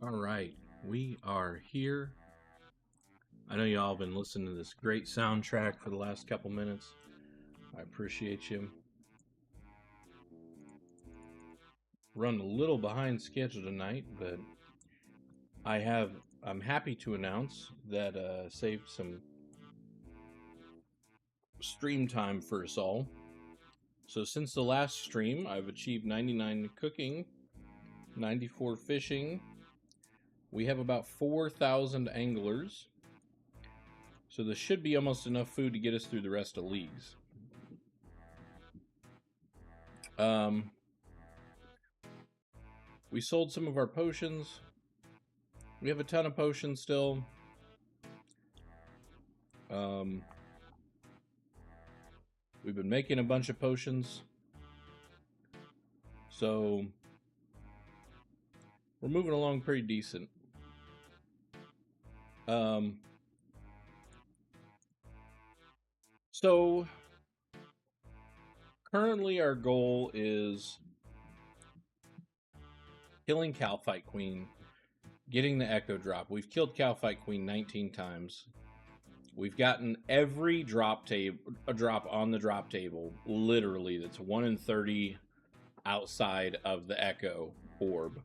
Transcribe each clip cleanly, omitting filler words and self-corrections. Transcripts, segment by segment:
All right, we are here. I know y'all been listening to this great soundtrack for the last couple minutes. I appreciate you. Run a little behind schedule tonight, but I'm happy to announce that saved some stream time for us all. So since the last stream, I've achieved 99 cooking, 94 fishing. We have about 4,000 anglers. So this should be almost enough food to get us through the rest of leagues. We sold some of our potions. We have a ton of potions still. We've been making a bunch of potions. So we're moving along pretty decent. So currently our goal is killing Kalphite Queen, getting the Echo drop. We've killed Kalphite Queen 19 times. We've gotten every drop on the drop table, literally, that's 1 in 30 outside of the Echo orb.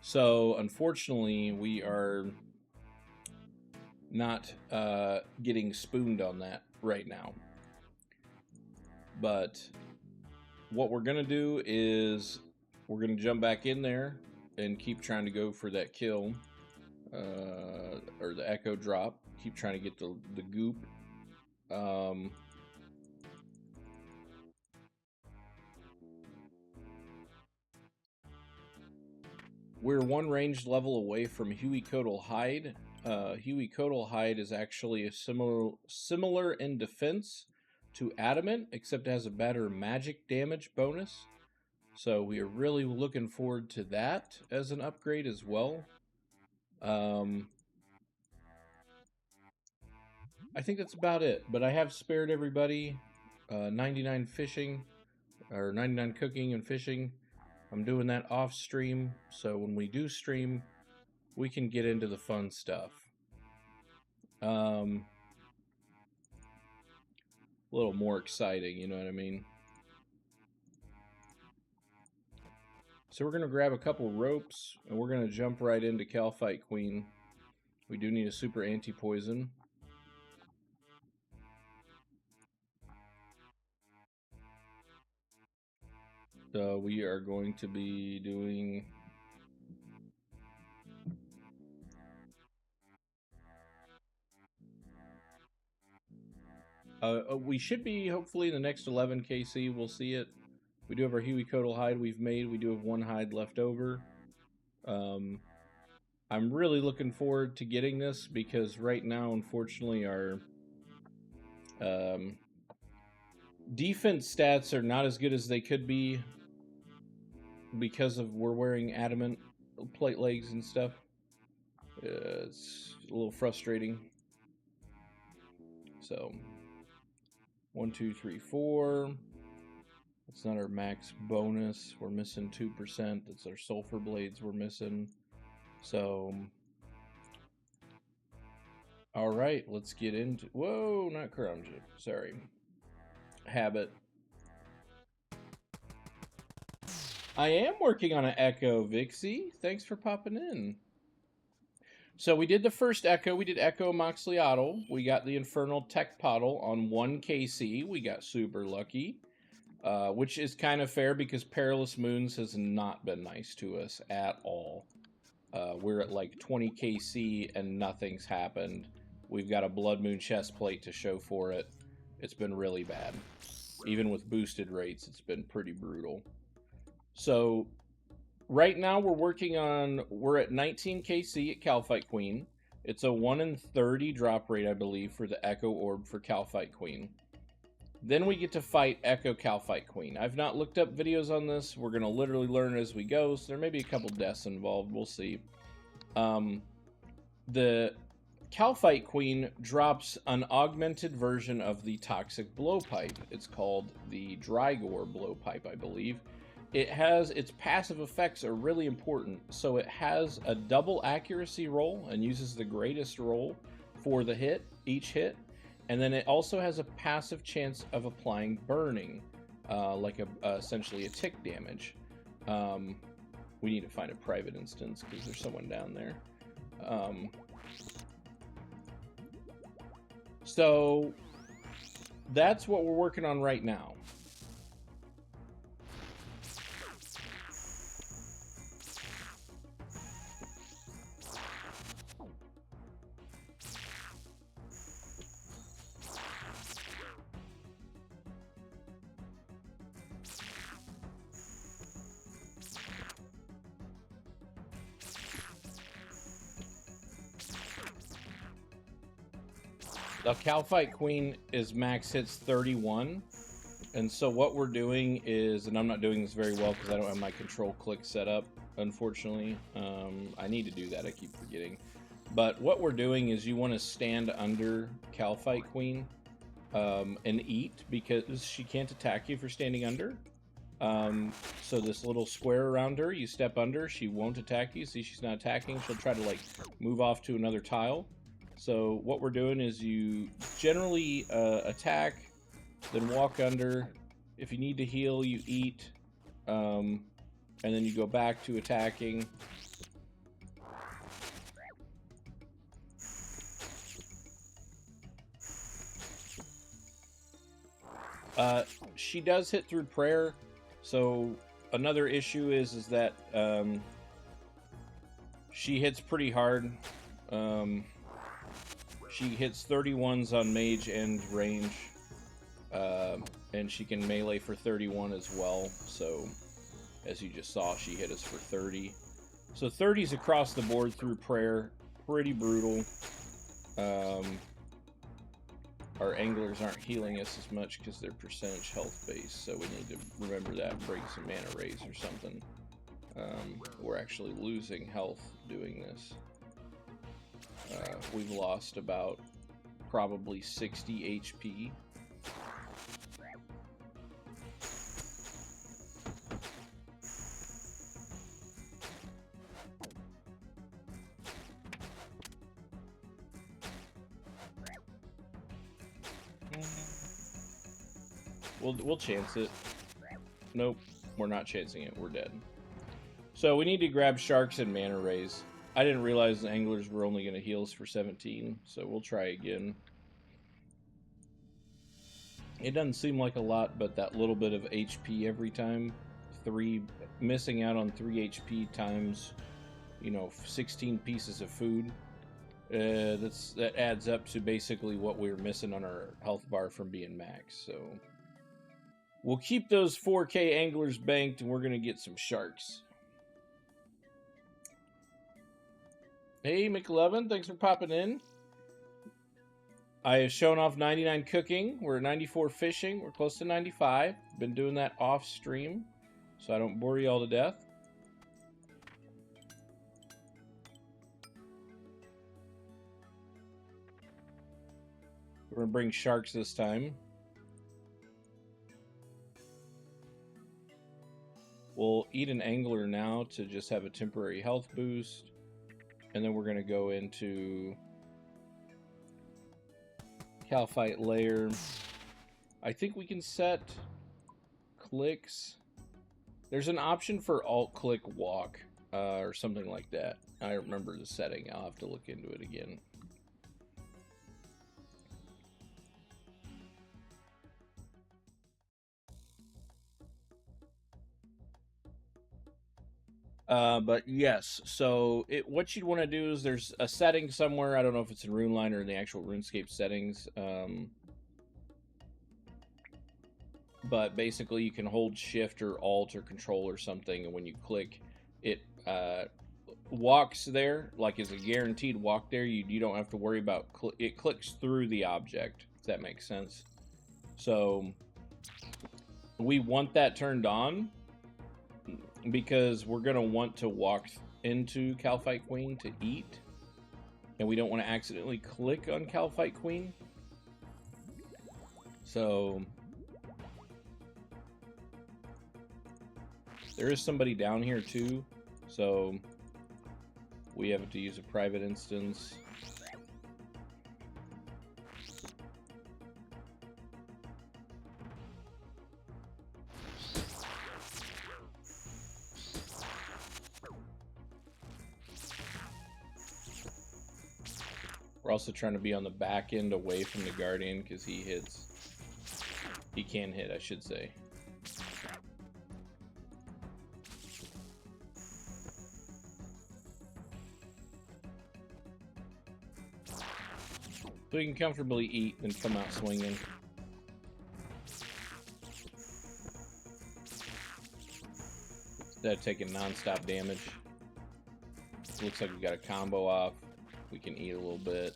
So unfortunately, we are not getting spooned on that right now. But what we're gonna do is we're gonna jump back in there and keep trying to go for that kill, or the Echo drop. Keep trying to get the goop. We're one ranged level away from Huey-Codal Hide. Huey-Codal Hide is actually a similar in defense to Adamant, except it has a better magic damage bonus. So we are really looking forward to that as an upgrade as well. I think that's about it, but I have spared everybody 99 fishing, or 99 cooking and fishing. I'm doing that off stream, so when we do stream, we can get into the fun stuff. A little more exciting, you know what I mean? So we're going to grab a couple ropes, and we're going to jump right into Kalphite Queen. We do need a super anti-poison. So we are going to be doing... we should be, hopefully, in the next 11 KC. We'll see it. We do have our Huey-Codal hide we've made. We do have one hide left over. I'm really looking forward to getting this because right now, unfortunately, our defense stats are not as good as they could be because of we're wearing adamant plate legs and stuff. It's a little frustrating. So 1, 2, 3, 4. That's not our max bonus. We're missing 2%. That's our sulfur blades we're missing. So, all right, let's get into... Whoa, not crown jib. Sorry. Habit. I am working on an Echo, Vixie. Thanks for popping in. So we did the first Echo. We did Echo Moxliato. We got the Infernal Tech Pottle on 1 KC. We got super lucky. Which is kind of fair because Perilous Moons has not been nice to us at all. We're at like 20 KC and nothing's happened. We've got a Blood Moon chest plate to show for it. It's been really bad. Even with boosted rates, it's been pretty brutal. So right now we're at 19 KC at Kalphite Queen. It's a 1 in 30 drop rate, I believe, for the Echo Orb for Kalphite Queen. Then we get to fight Echo Kalphite Queen. I've not looked up videos on this. We're going to literally learn as we go, so there may be a couple deaths involved. We'll see. The Kalphite Queen drops an augmented version of the toxic blowpipe. It's called the Drygore blowpipe, I believe. it has its passive effects are really important. So it has a double accuracy roll and uses the greatest roll for the hit, each hit. And then it also has a passive chance of applying burning, like essentially a tick damage. We need to find a private instance because there's someone down there. So that's what we're working on right now. The Kalphite Queen is max hits 31, and so what we're doing is, and I'm not doing this very well because I don't have my control click set up, unfortunately. I need to do that, I keep forgetting. But what we're doing is you want to stand under Kalphite Queen and eat, because she can't attack you for standing under. So this little square around her, you step under, she won't attack you. See, she's not attacking. She'll try to like move off to another tile. So what we're doing is you generally attack, then walk under. If you need to heal, you eat, and then you go back to attacking. She does hit through prayer. So another issue is that she hits pretty hard. She hits 31s on mage and range, and she can melee for 31 as well. So, as you just saw, she hit us for 30. So 30s across the board through prayer, pretty brutal. Our anglers aren't healing us as much because they're percentage health based, so we need to remember that and bring some mana raise or something. We're actually losing health doing this. We've lost about probably 60 HP. We'll chance it. Nope, we're not chancing it. We're dead. So we need to grab sharks and mana raise. I didn't realize the anglers were only going to heal us for 17, so we'll try again. It doesn't seem like a lot, but that little bit of HP every time, missing out on 3 HP times, 16 pieces of food, that adds up to basically what we were missing on our health bar from being max. So we'll keep those 4K anglers banked, and we're going to get some sharks. Hey, McLovin, thanks for popping in. I have shown off 99 cooking. We're at 94 fishing. We're close to 95. Been doing that off stream, so I don't bore you all to death. We're going to bring sharks this time. We'll eat an angler now to just have a temporary health boost. And then we're going to go into Kalphite layer. I think we can set clicks. There's an option for alt-click walk or something like that. I remember the setting. I'll have to look into it again. But yes, so what you'd want to do is there's a setting somewhere. I don't know if it's in RuneLine or in the actual RuneScape settings. But basically you can hold shift or alt or control or something, and when you click, it walks there, like is a guaranteed walk there. You don't have to worry about it clicks through the object, if that makes sense. So we want that turned on, because we're going to want to walk into Kalphite Queen to eat, and we don't want to accidentally click on Kalphite Queen. So There is somebody down here too, so we have to use a private instance. We're also trying to be on the back end away from the Guardian because he hits. He can hit, I should say. So he can comfortably eat and come out swinging. Instead of taking non-stop damage. Looks like we got a combo off. We can eat a little bit.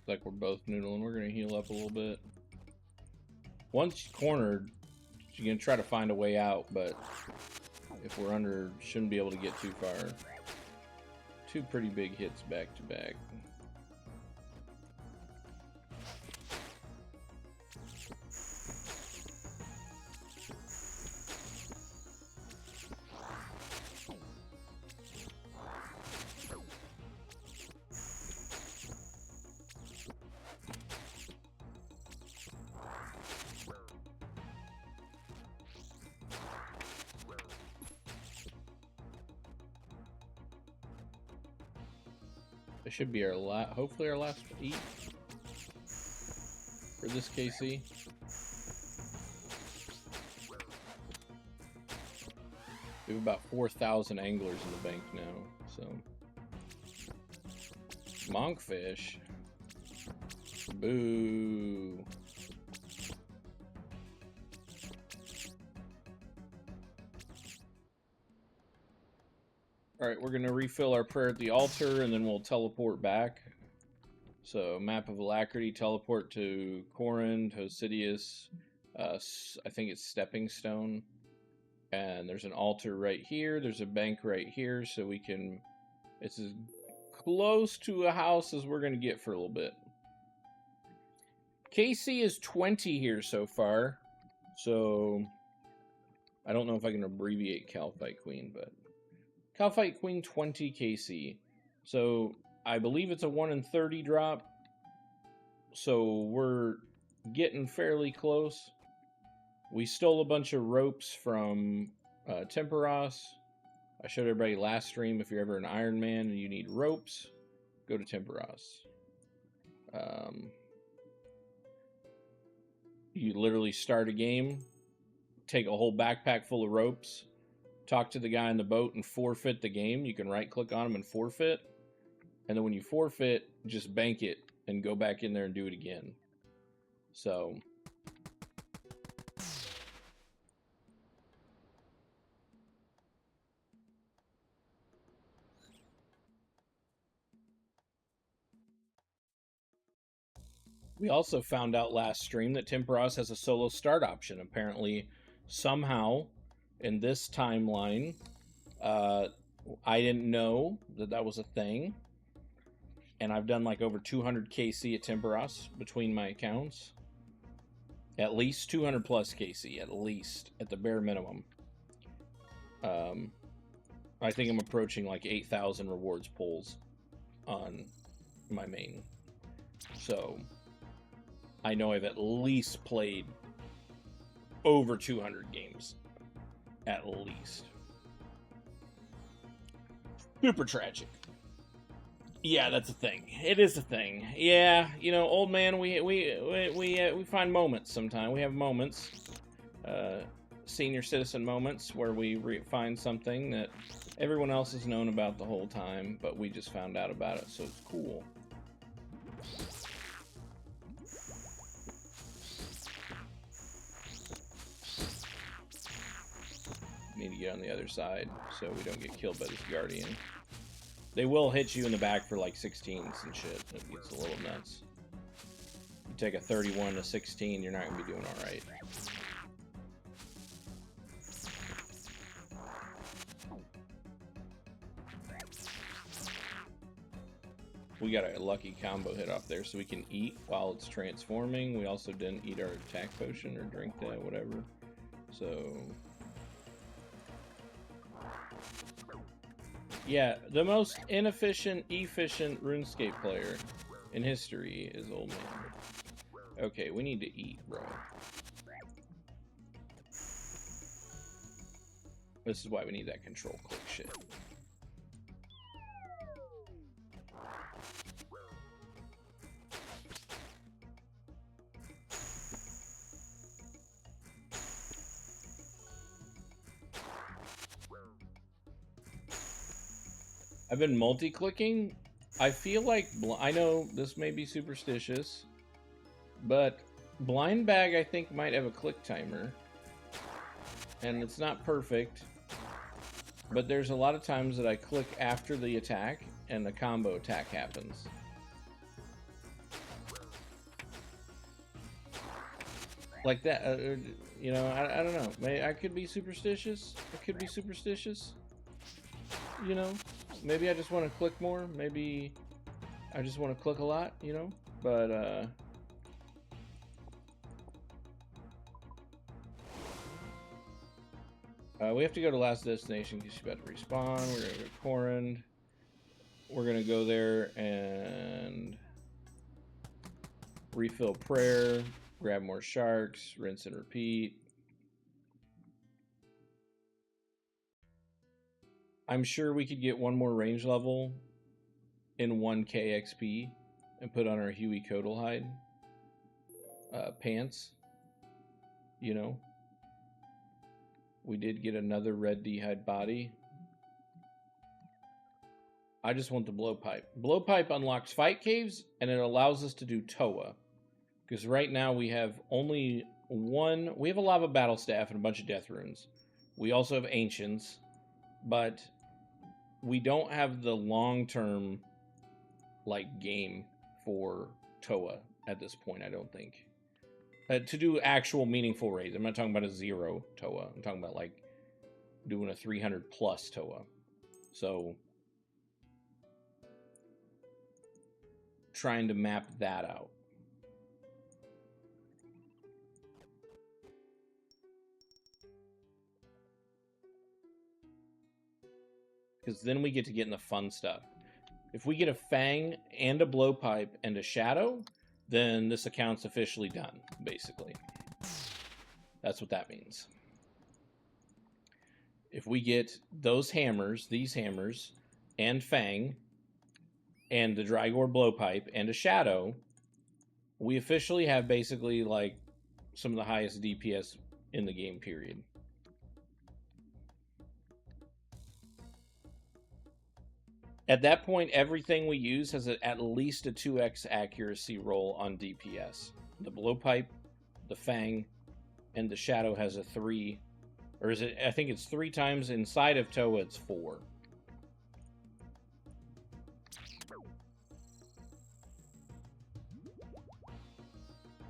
Like we're both noodling. We're gonna heal up a little bit. Once cornered, you're gonna try to find a way out, but if we're under, shouldn't be able to get too far. Two pretty big hits back to back. This should be our hopefully our last eat for this KC. We have about 4,000 anglers in the bank now, so. Monkfish. Boo. Alright, we're going to refill our prayer at the altar, and then we'll teleport back. So, Map of Alacrity, teleport to Corin, Hosidius, I think it's Stepping Stone. And there's an altar right here, there's a bank right here, so we can... It's as close to a house as we're going to get for a little bit. KC is 20 here so far, so... I don't know if I can abbreviate Kalphite Queen, but... Kalphite Queen 20 KC. So I believe it's a 1 in 30 drop. So we're getting fairly close. We stole a bunch of ropes from Temperos. I showed everybody last stream, if you're ever an Iron Man and you need ropes, go to Temperos. You literally start a game, take a whole backpack full of ropes, talk to the guy in the boat and forfeit the game. You can right-click on him and forfeit. And then when you forfeit, just bank it and go back in there and do it again. So... We also found out last stream that Temperos has a solo start option. Apparently, somehow, in this timeline, I didn't know that that was a thing. And I've done like over 200 KC at Temperos between my accounts. At least 200 plus KC, at least, at the bare minimum. I think I'm approaching like 8,000 rewards pulls on my main. So... I know I've at least played over 200 games. At least. Super tragic. Yeah, that's a thing. It is a thing. Yeah, you know, old man, we find moments sometimes. We have moments, senior citizen moments, where we find something that everyone else has known about the whole time, but we just found out about it, so it's cool. Need to get on the other side, so we don't get killed by this Guardian. They will hit you in the back for like 16s and shit. It gets a little nuts. You take a 31 to 16, you're not going to be doing alright. We got a lucky combo hit off there, so we can eat while it's transforming. We also didn't eat our attack potion or drink that, whatever. So... yeah, the most inefficient, efficient RuneScape player in history is Old Man. Okay, we need to eat, bro. This is why we need that control click shit. I've been multi-clicking. I feel like, I know this may be superstitious, but Blind Bag I think might have a click timer. And it's not perfect, but there's a lot of times that I click after the attack and the combo attack happens. Like that, you know, I don't know. I could be superstitious. I could be superstitious. You know? Maybe I just want to click more. Maybe I just want to click a lot, you know? But, we have to go to last destination because she's about to respawn. We're going to go to Corrin. We're going to go there and refill prayer, grab more sharks, rinse and repeat. I'm sure we could get one more range level in 1k XP and put on our Huey Codalhide pants. You know, we did get another red d'hide body. I just want the Blowpipe. Blowpipe unlocks fight caves and it allows us to do Toa. Because right now we have only one. We have a lava battle staff and a bunch of death runes. We also have ancients, but we don't have the long-term like game for Toa at this point, I don't think. To do actual meaningful raids. I'm not talking about a 0 Toa. I'm talking about like doing a 300 plus Toa. So trying to map that out. Because then we get to get in the fun stuff. If we get a Fang and a Blowpipe and a Shadow, then this account's officially done, basically. That's what that means. If we get those hammers, these hammers, and Fang, and the Drygore Blowpipe, and a Shadow, we officially have basically, like, some of the highest DPS in the game, period. At that point, everything we use has at least a 2x accuracy roll on DPS. The Blowpipe, the Fang, and the Shadow has a 3. Or is it? I think it's 3 times. Inside of Toa, it's 4.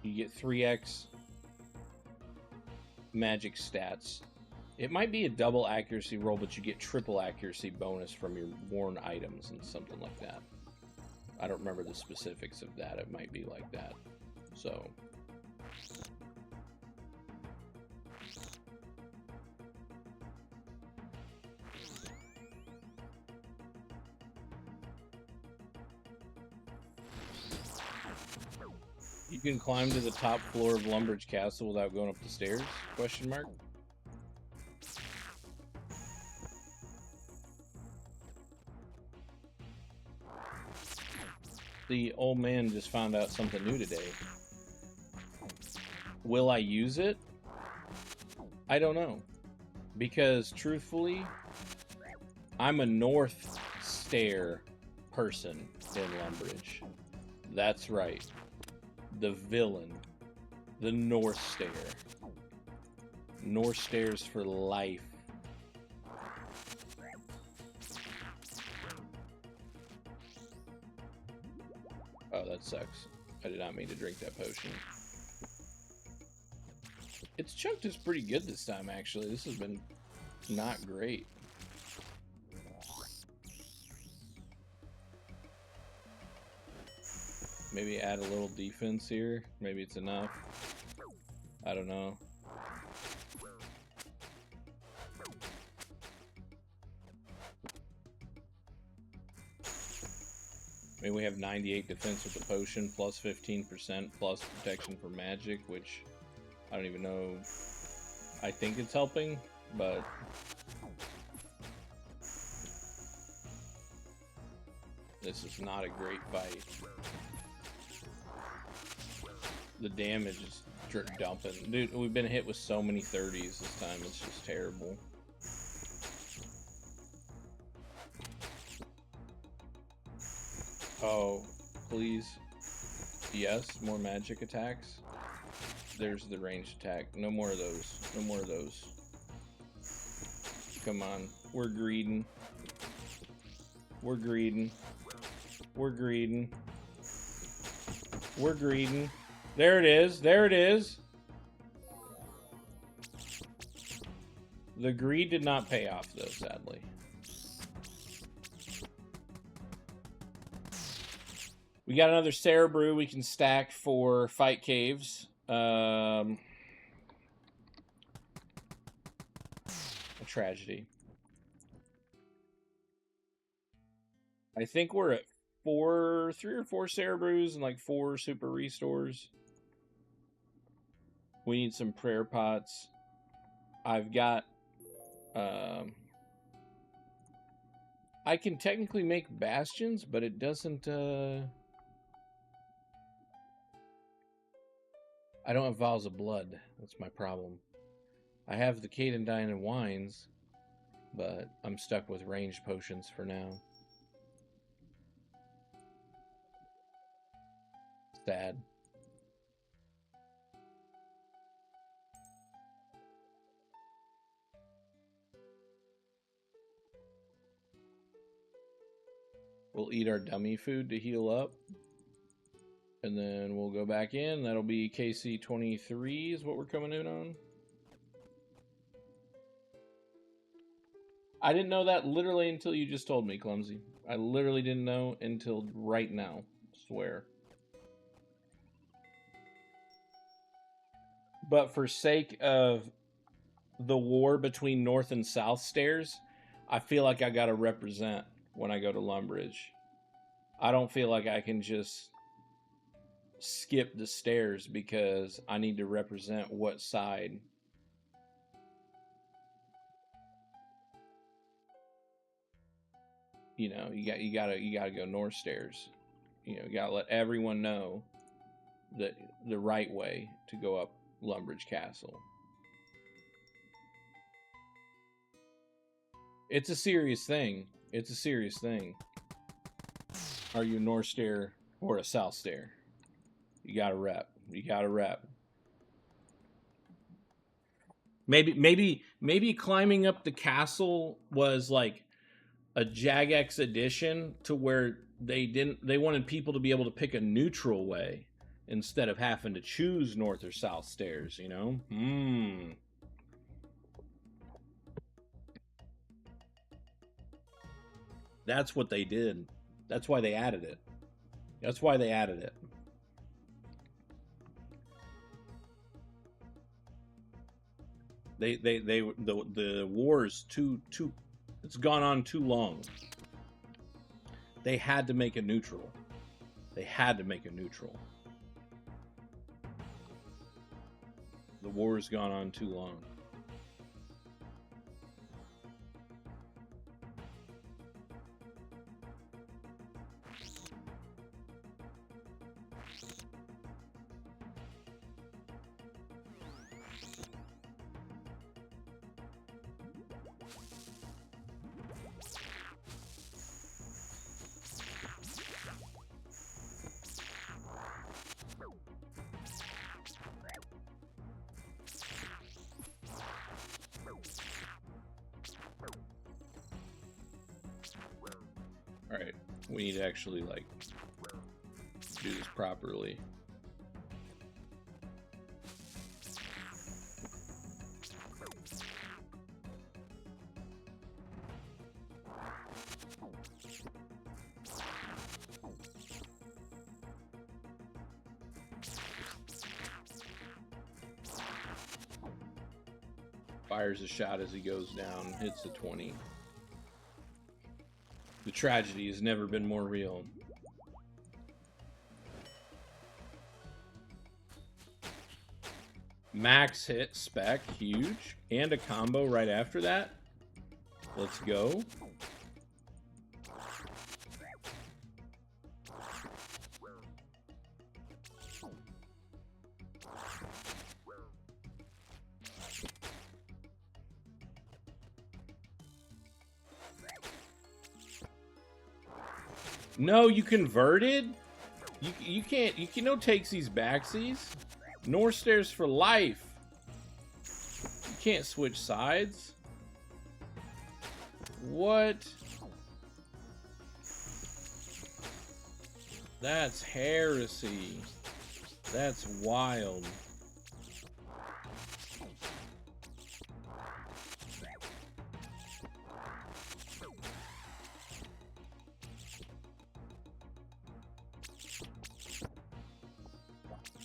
You get 3x magic stats. It might be a double accuracy roll, but you get triple accuracy bonus from your worn items and something like that. I don't remember the specifics of that. It might be like that. So you can climb to the top floor of Lumbridge Castle without going up the stairs? Question mark. The old man just found out something new today. Will I use it? I don't know. Because, truthfully, I'm a North Stair person in Lumbridge. That's right. The villain. The North Stair. North Stairs for life. that sucks. I did not mean to drink that potion. Its chunked is pretty good this time, actually. This has been not great. Maybe add a little defense here. Maybe it's enough. I don't know. I mean, we have 98 defense with the potion, plus 15%, plus protection for magic, which I don't even know. I think it's helping, but this is not a great fight. The damage is dumping. Dude, we've been hit with so many 30s this time, it's just terrible. Oh, please. Yes, more magic attacks. There's the ranged attack. No more of those. No more of those. Come on. We're greeding. We're greeding. We're greeding. We're greeding. There it is. There it is. The greed did not pay off, though, sadly. We got another Cerebrew we can stack for Fight Caves. A tragedy. I think we're at 3 or 4 Cerebrews and like 4 Super Restores. We need some Prayer Pots. I've got... I can technically make Bastions, but it doesn't... I don't have Vials of Blood. That's my problem. I have the Cadendine and Wines, but I'm stuck with ranged potions for now. Sad. We'll eat our dummy food to heal up. And then we'll go back in. That'll be KC 23 is what we're coming in on. I didn't know that literally until you just told me, Clumsy. I literally didn't know until right now. I swear. But for sake of the war between North and South stairs, I feel like I gotta represent when I go to Lumbridge. I don't feel like I can just skip the stairs because I need to represent what side. You know, you gotta go north stairs. You know, you gotta let everyone know that the right way to go up Lumbridge Castle. It's a serious thing. It's a serious thing. Are you a north stair or a south stair? You gotta rep. You gotta rep. Maybe climbing up the castle was like a Jagex edition to where they wanted people to be able to pick a neutral way instead of having to choose north or south stairs, you know? That's what they did. That's why they added it. That's why they added it. The war's too it's gone on too long. They had to make a neutral. They had to make a neutral. The war's gone on too long. Alright, we need to actually, like, to do this properly. Fires a shot as he goes down, hits a 20. The tragedy has never been more real. Max hit, spec, huge. And a combo right after that. Let's go. No, you converted? You can't, no takesies backsies. North stairs for life. You can't switch sides. What? That's heresy. That's wild.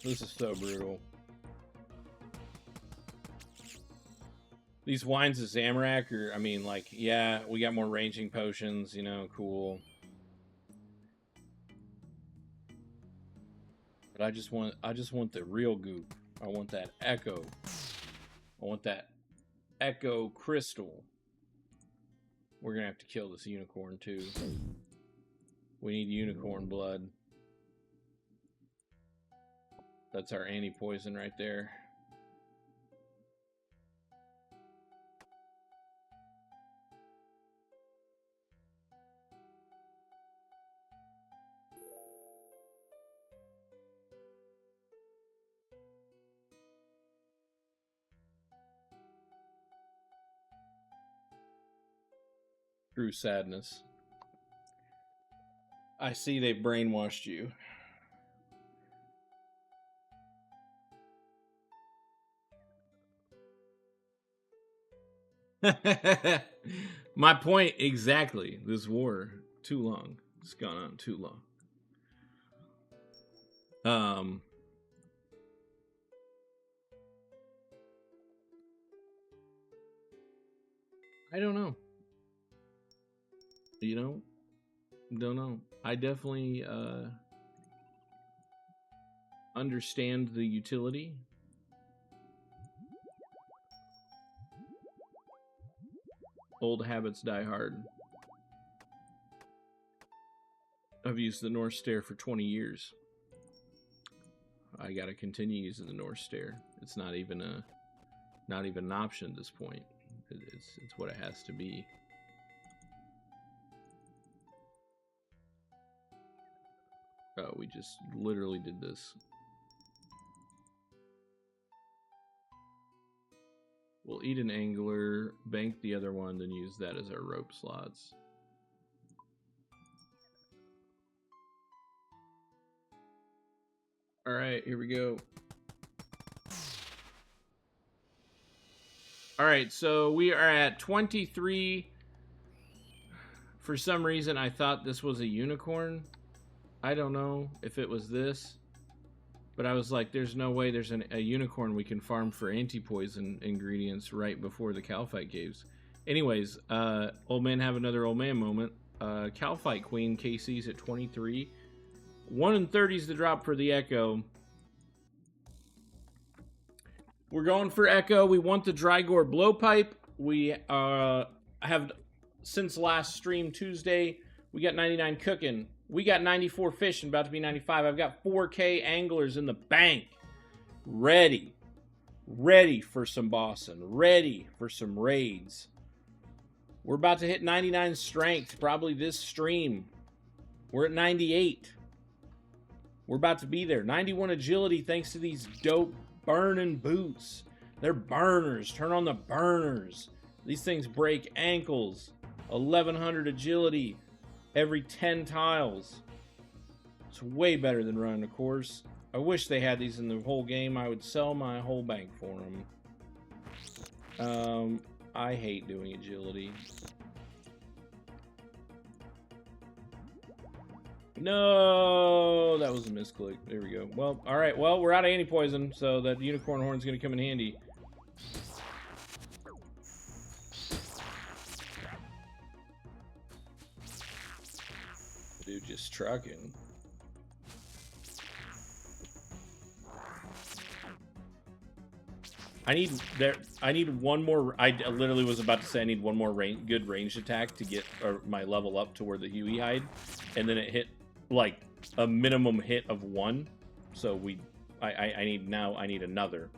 This is so brutal. These wines of Zamorak are, I mean, like, yeah, we got more ranging potions, you know, cool. But I just want the real goop. I want that Echo. I want that Echo Crystal. We're gonna have to kill this unicorn too. We need unicorn blood. That's our anti-poison right there. True sadness. I see they've brainwashed you. My point exactly. This war, too long. It's gone on too long. I don't know. You know? Don't know. I definitely understand the utility. Old habits die hard. I've used the North Stair for 20 years. I gotta continue using the North Stair. It's not even an option at this point. It's what it has to be. Oh, we just literally did this. We'll eat an angler, bank the other one, then use that as our rope slots. Alright, here we go. Alright, so we are at 23. For some reason, I thought this was a unicorn. I don't know if it was this. But I was like, there's no way there's a unicorn we can farm for anti-poison ingredients right before the Kalphite caves. Anyways, old man have another old man moment. Kalphite Queen KC's at 23. 1 in 30 is the drop for the Echo. We're going for Echo. We want the Drygore Blowpipe. We have, since last stream Tuesday, we got 99 cooking. We got 94 fishing, about to be 95. I've got 4K anglers in the bank. Ready. Ready for some bossing. Ready for some raids. We're about to hit 99 strength, probably this stream. We're at 98. We're about to be there. 91 agility thanks to these dope burning boots. They're burners. Turn on the burners. These things break ankles. 1100 agility every 10 tiles. It's way better than running a course. I wish they had these in the whole game. I would sell my whole bank for them. I hate doing agility. No, that was a misclick. There we go. Well, all right. Well, we're out of anti-poison, so that unicorn horn's going to come in handy. Dude, just trucking. I need one more. I literally was about to say I need one more good ranged attack to get my level up to where the Huey hide, and then it hit like a minimum hit of 1. So I need another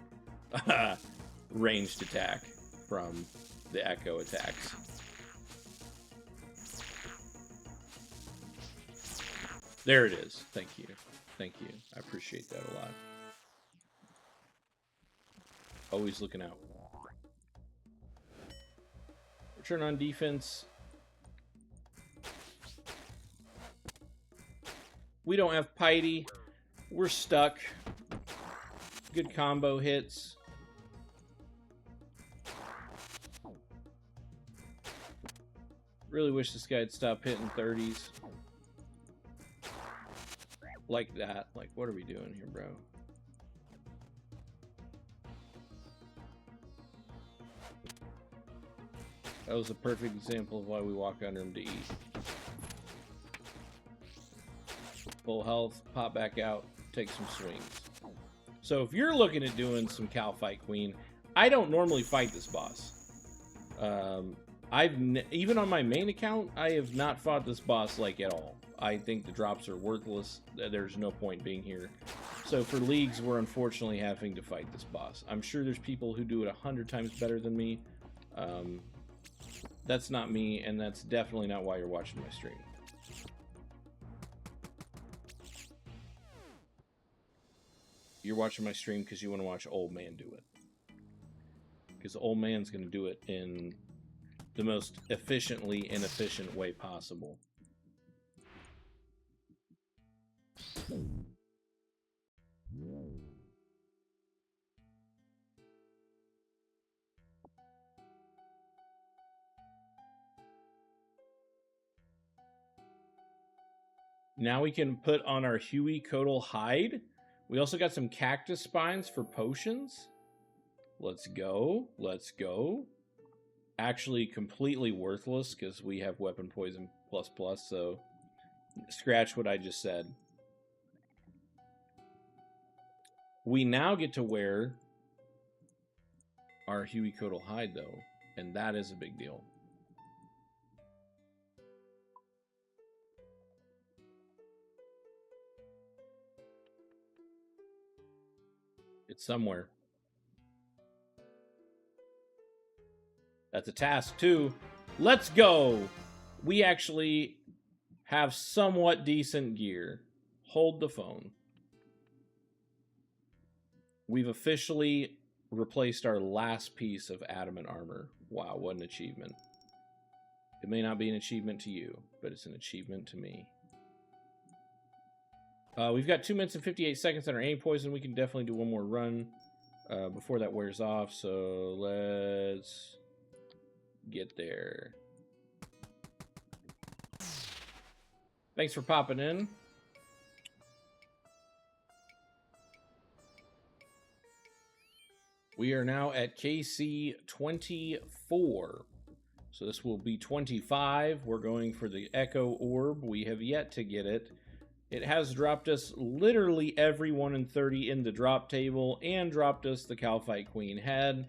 ranged attack from the Echo attacks. There it is. Thank you. Thank you. I appreciate that a lot. Always looking out. Return on defense. We don't have Piety. We're stuck. Good combo hits. Really wish this guy had stopped hitting 30s. Like that. Like, what are we doing here, bro? That was a perfect example of why we walk under him to eat. Full health, pop back out, take some swings. So if you're looking at doing some Kalphite Queen, I don't normally fight this boss. Even on my main account, I have not fought this boss like at all. I think the drops are worthless. There's no point being here. So for leagues, we're unfortunately having to fight this boss. I'm sure there's people who do it 100 times better than me. That's not me, and that's definitely not why you're watching my stream. You're watching my stream because you want to watch Old Man do it. Because Old Man's going to do it in the most efficiently inefficient way possible. Now we can put on our Huey Codal hide. We also got some cactus spines for potions. Let's go. Let's go. Actually completely worthless because we have weapon poison ++, so scratch what I just said. We now get to wear our Huey Codal hide, though, and that is a big deal. It's somewhere. That's a task, too. Let's go! We actually have somewhat decent gear. Hold the phone. We've officially replaced our last piece of adamant armor. Wow, what an achievement. It may not be an achievement to you, but it's an achievement to me. We've got 2 minutes and 58 seconds on our aim poison. We can definitely do one more run before that wears off. So let's get there. Thanks for popping in. We are now at KC 24. So this will be 25. We're going for the Echo Orb. We have yet to get it. It has dropped us literally every 1 in 30 in the drop table and dropped us the Kalphite Queen head.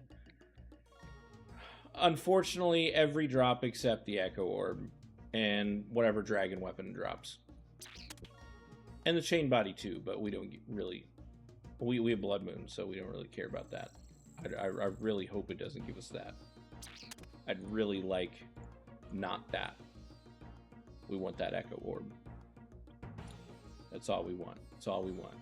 Unfortunately, every drop except the Echo Orb and whatever dragon weapon drops. And the chain body too, but we don't really... We have Blood Moon, so we don't really care about that. I really hope it doesn't give us that. I'd really like not that. We want that Echo Orb. That's all we want. That's all we want.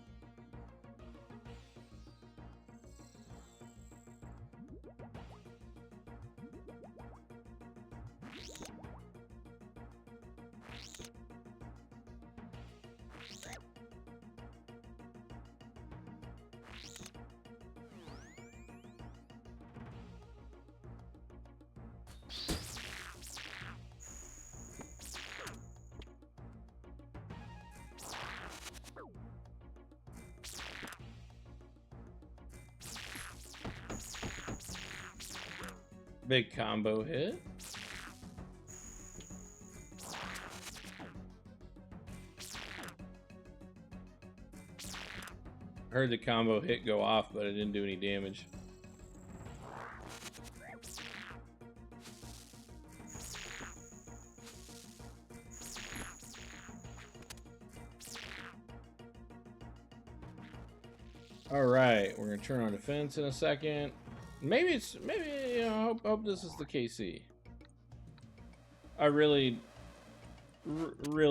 Big combo hit. Heard the combo hit go off, but it didn't do any damage. All right, we're gonna turn on defense in a second. Maybe you know, hope this is the KC. I really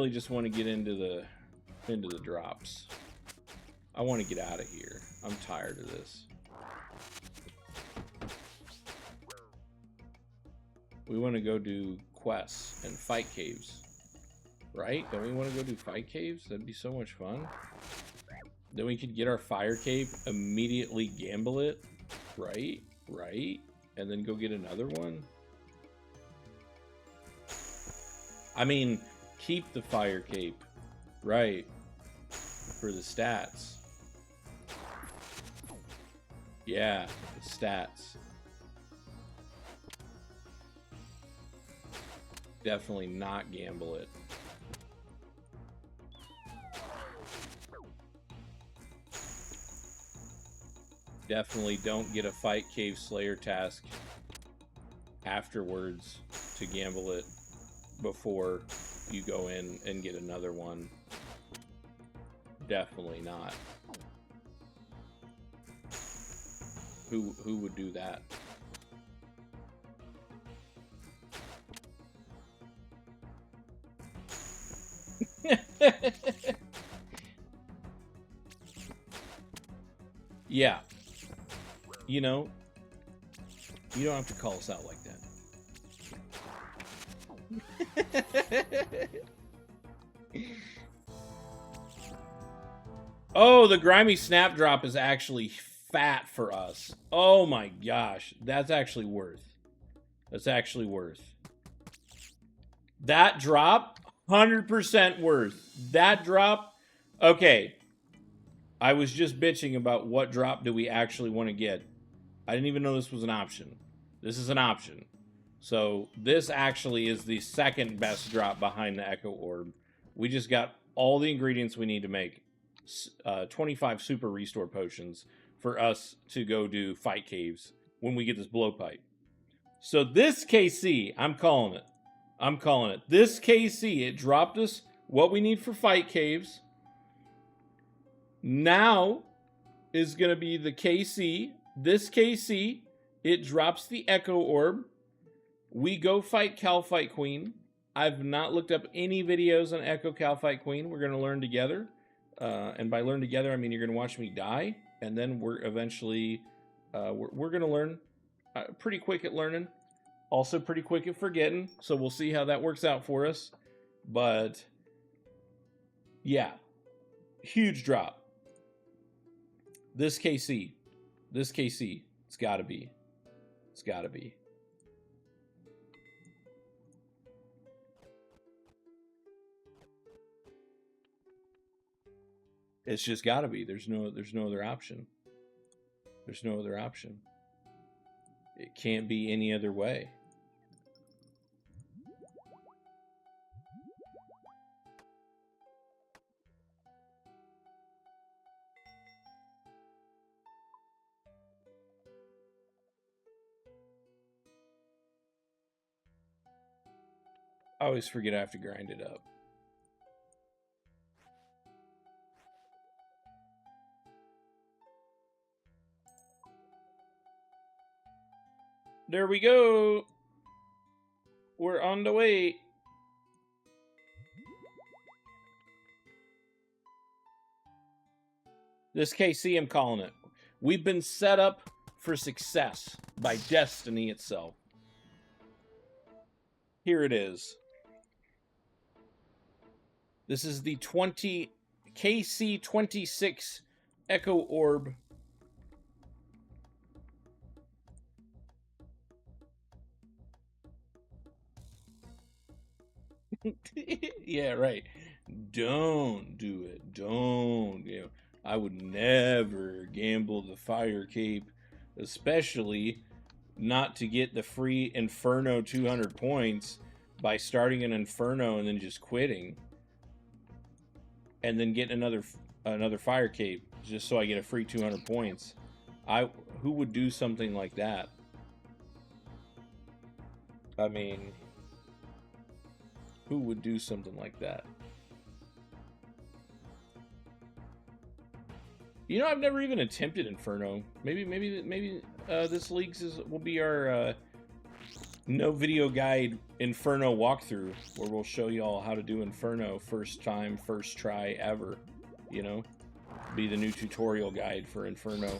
just want to get into the drops. I want to get out of here. I'm tired of this. We want to go do quests and fight caves, right? Don't we want to go do fight caves? That'd be so much fun. Then we could get our fire cave, immediately gamble it, right? Right? And then go get another one. I mean, keep the fire cape, right? For the stats. Yeah, the stats. Definitely not gamble it. Definitely don't get a fight cave slayer task afterwards to gamble it before you go in and get another one. Definitely not. Who would do that? Yeah. You know, you don't have to call us out like that. Oh, the grimy snapdrop is actually fat for us. Oh my gosh. That's actually worth. That's actually worth. That drop, 100% worth. That drop, okay. I was just bitching about what drop do we actually want to get. I didn't even know this was an option. This is an option. So this actually is the second best drop behind the Echo Orb. We just got all the ingredients we need to make 25 super restore potions for us to go do fight caves when we get this blowpipe. So this KC, I'm calling it. I'm calling it. This KC, it dropped us what we need for fight caves. Now is going to be the KC. This KC, it drops the Echo Orb. We go fight Kalphite Queen. I've not looked up any videos on Echo Kalphite Queen. We're going to learn together. And by learn together, I mean you're going to watch me die. And then we're eventually, we're going to learn pretty quick at learning. Also pretty quick at forgetting. So we'll see how that works out for us. But, yeah. Huge drop. This KC. This KC. It's got to be. It's got to be. It's just got to be. There's no other option. There's no other option. It can't be any other way. I always forget I have to grind it up. There we go. We're on the way. This KC, I'm calling it. We've been set up for success by destiny itself. Here it is. This is the KC26 Echo Orb. Yeah, right. Don't do it. Don't. You know, I would never gamble the fire cape, especially not to get the free Inferno 200 points by starting an Inferno and then just quitting, and then getting another fire cape just so I get a free 200 points. Who would do something like that? I mean, who would do something like that? You know, I've never even attempted Inferno. Maybe this will be our no video guide Inferno walkthrough, where we'll show you all how to do Inferno first time, first try ever. You know, be the new tutorial guide for Inferno.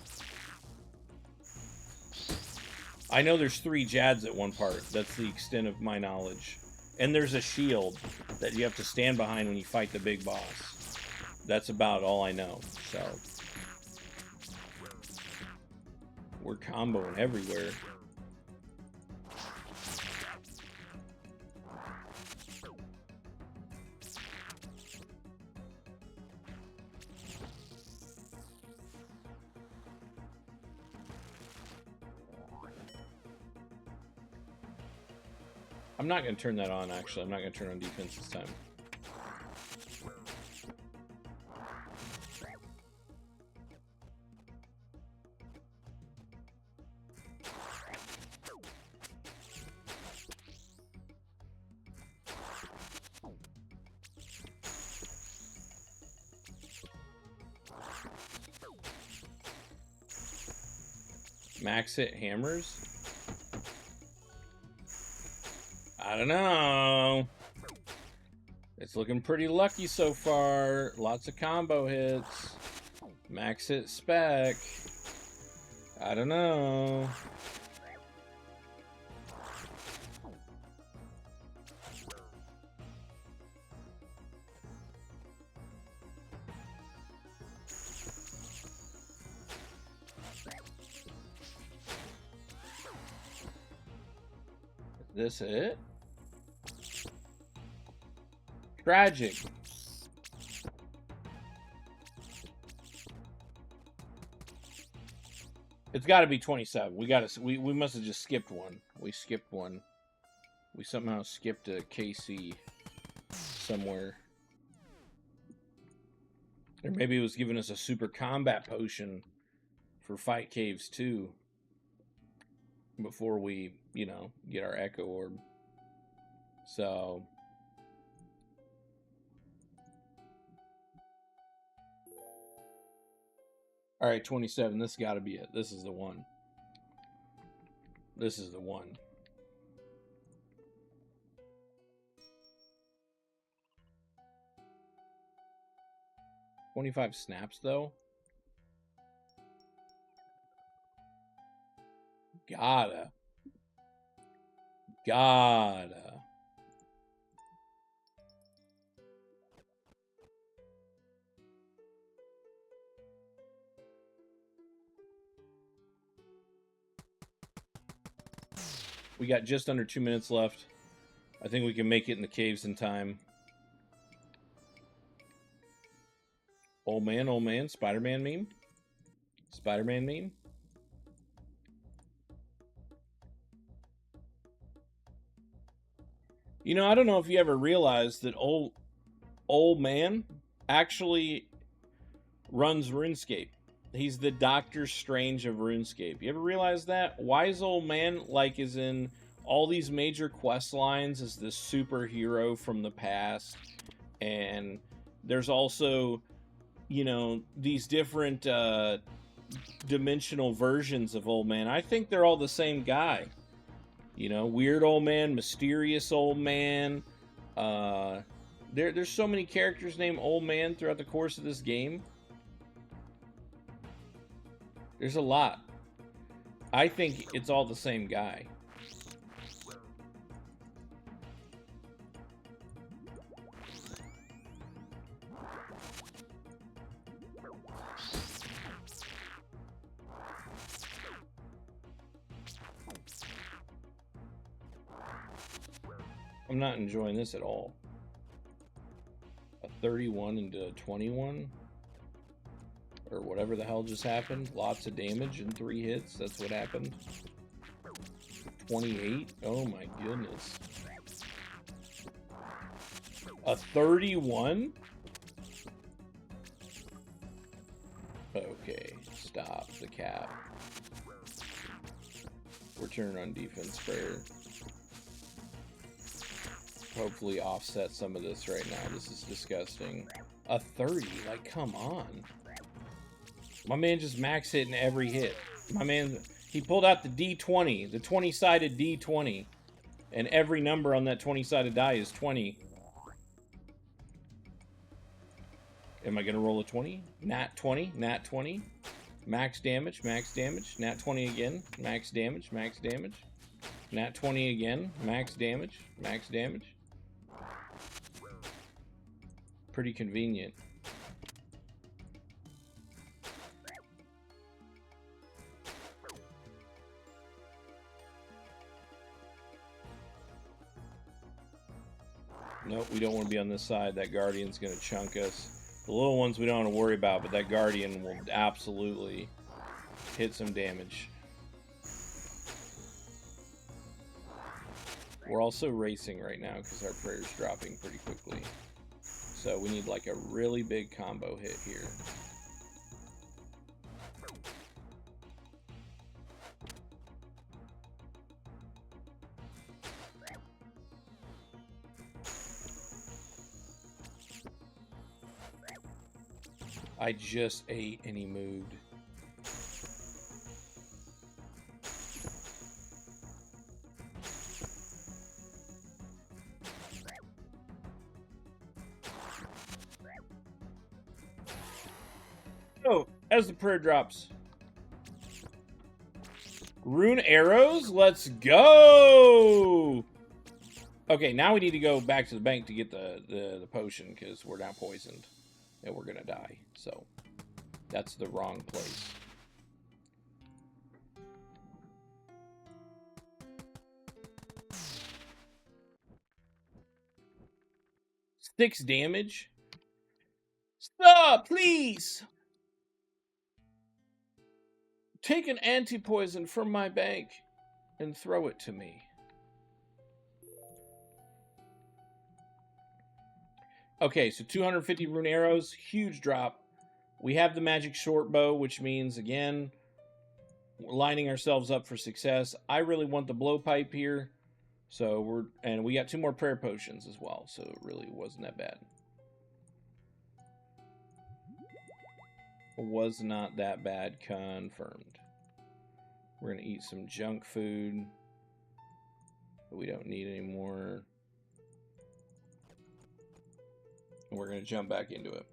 I know there's 3 Jads at one part. That's the extent of my knowledge. And there's a shield that you have to stand behind when you fight the big boss. That's about all I know. So we're comboing everywhere. I'm not going to turn that on, actually. I'm not going to turn on defense this time. Max hit hammers? I don't know. It's looking pretty lucky so far. Lots of combo hits. Max hit spec. I don't know. Is this it? Tragic. It's got to be 27. We must have just skipped one. We skipped one. We somehow skipped a KC somewhere. Or maybe it was giving us a super combat potion for fight caves too. Before we, you know, get our Echo Orb. So all right, 27. This got to be it. This is the one. This is the one. $25 snaps, though? Gotta. We got just under 2 minutes left. I think we can make it in the caves in time. Old man, Spider-Man meme? Spider-Man meme? You know, I don't know if you ever realized that old man actually runs RuneScape. He's the Doctor Strange of RuneScape. You ever realize that? Wise old man, like, is in all these major quest lines as this superhero from the past. And there's also, you know, these different dimensional versions of old man. I think they're all the same guy. You know, weird old man, mysterious old man. There's so many characters named Old Man throughout the course of this game. There's a lot. I think it's all the same guy. I'm not enjoying this at all. 31 into 21. Or whatever the hell just happened. Lots of damage in 3 hits. That's what happened. 28. Oh my goodness. A 31? Okay, stop the cap. We're turning on defense prayer. Hopefully offset some of this right now. This is disgusting. A 30? Like, come on. My man just max hitting every hit. My man, he pulled out the D20, the 20-sided D20. And every number on that 20-sided die is 20. Am I going to roll a 20? Nat 20, nat 20. Max damage, nat 20 again, max damage, nat 20 again, max damage. Pretty convenient. Nope, we don't want to be on this side. That Guardian's going to chunk us. The little ones we don't want to worry about, but that Guardian will absolutely hit some damage. We're also racing right now because our prayer's dropping pretty quickly. So we need like a really big combo hit here. I just ate and he moved. Oh, as the prayer drops. Rune arrows? Let's go! Okay, now we need to go back to the bank to get the potion because we're now poisoned. And we're gonna die, so that's the wrong place. Six damage. Stop, please. Take an anti-poison from my bank and throw it to me. Okay, so 250 rune arrows, huge drop. We have the magic short bow, which means, again, we're lining ourselves up for success. I really want the blowpipe here, so and we got 2 more prayer potions as well, so it really wasn't that bad. Was not that bad, confirmed. We're gonna eat some junk food that we don't need anymore. And we're going to jump back into it.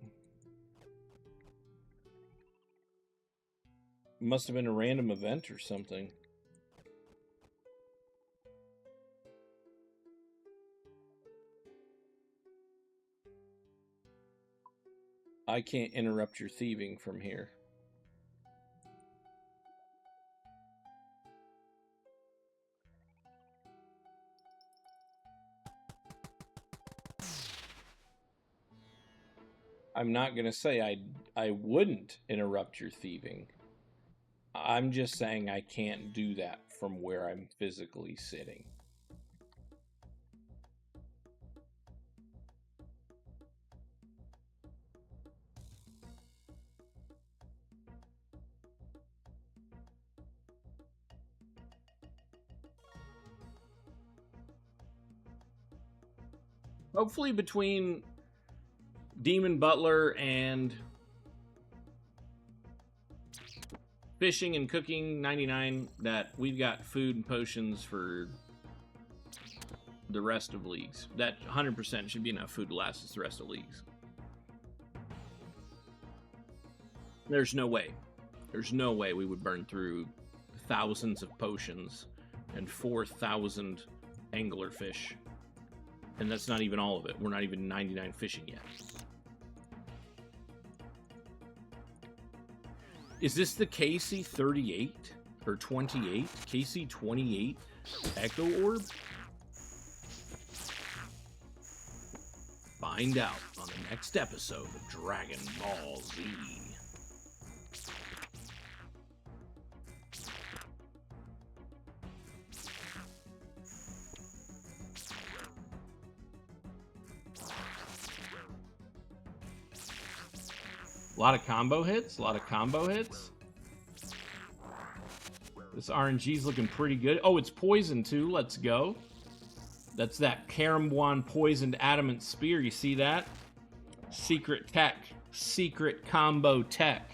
Must have been a random event or something. I can't interrupt your thieving from here. I'm not going to say I wouldn't interrupt your thieving. I'm just saying I can't do that from where I'm physically sitting. Hopefully between Demon Butler and fishing and cooking 99 that we've got food and potions for the rest of leagues. That 100% should be enough food to last us the rest of leagues. There's no way. There's no way we would burn through thousands of potions and 4,000 anglerfish. And that's not even all of it. We're not even 99 fishing yet. Is this the KC38 or 28? KC28 Echo Orb? Find out on the next episode of Dragon Ball Z. A lot of combo hits. This RNG's looking pretty good. Oh, it's poison too. Let's go. That's that Karamwan poisoned adamant spear. You see that? Secret tech. Secret combo tech.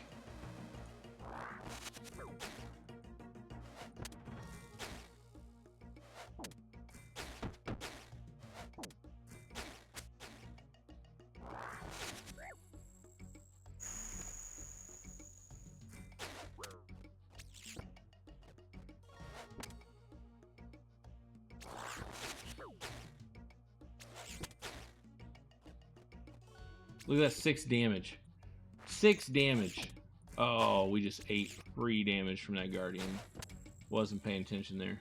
Look at that 6 damage. 6 damage. Oh, we just ate 3 damage from that Guardian. Wasn't paying attention there.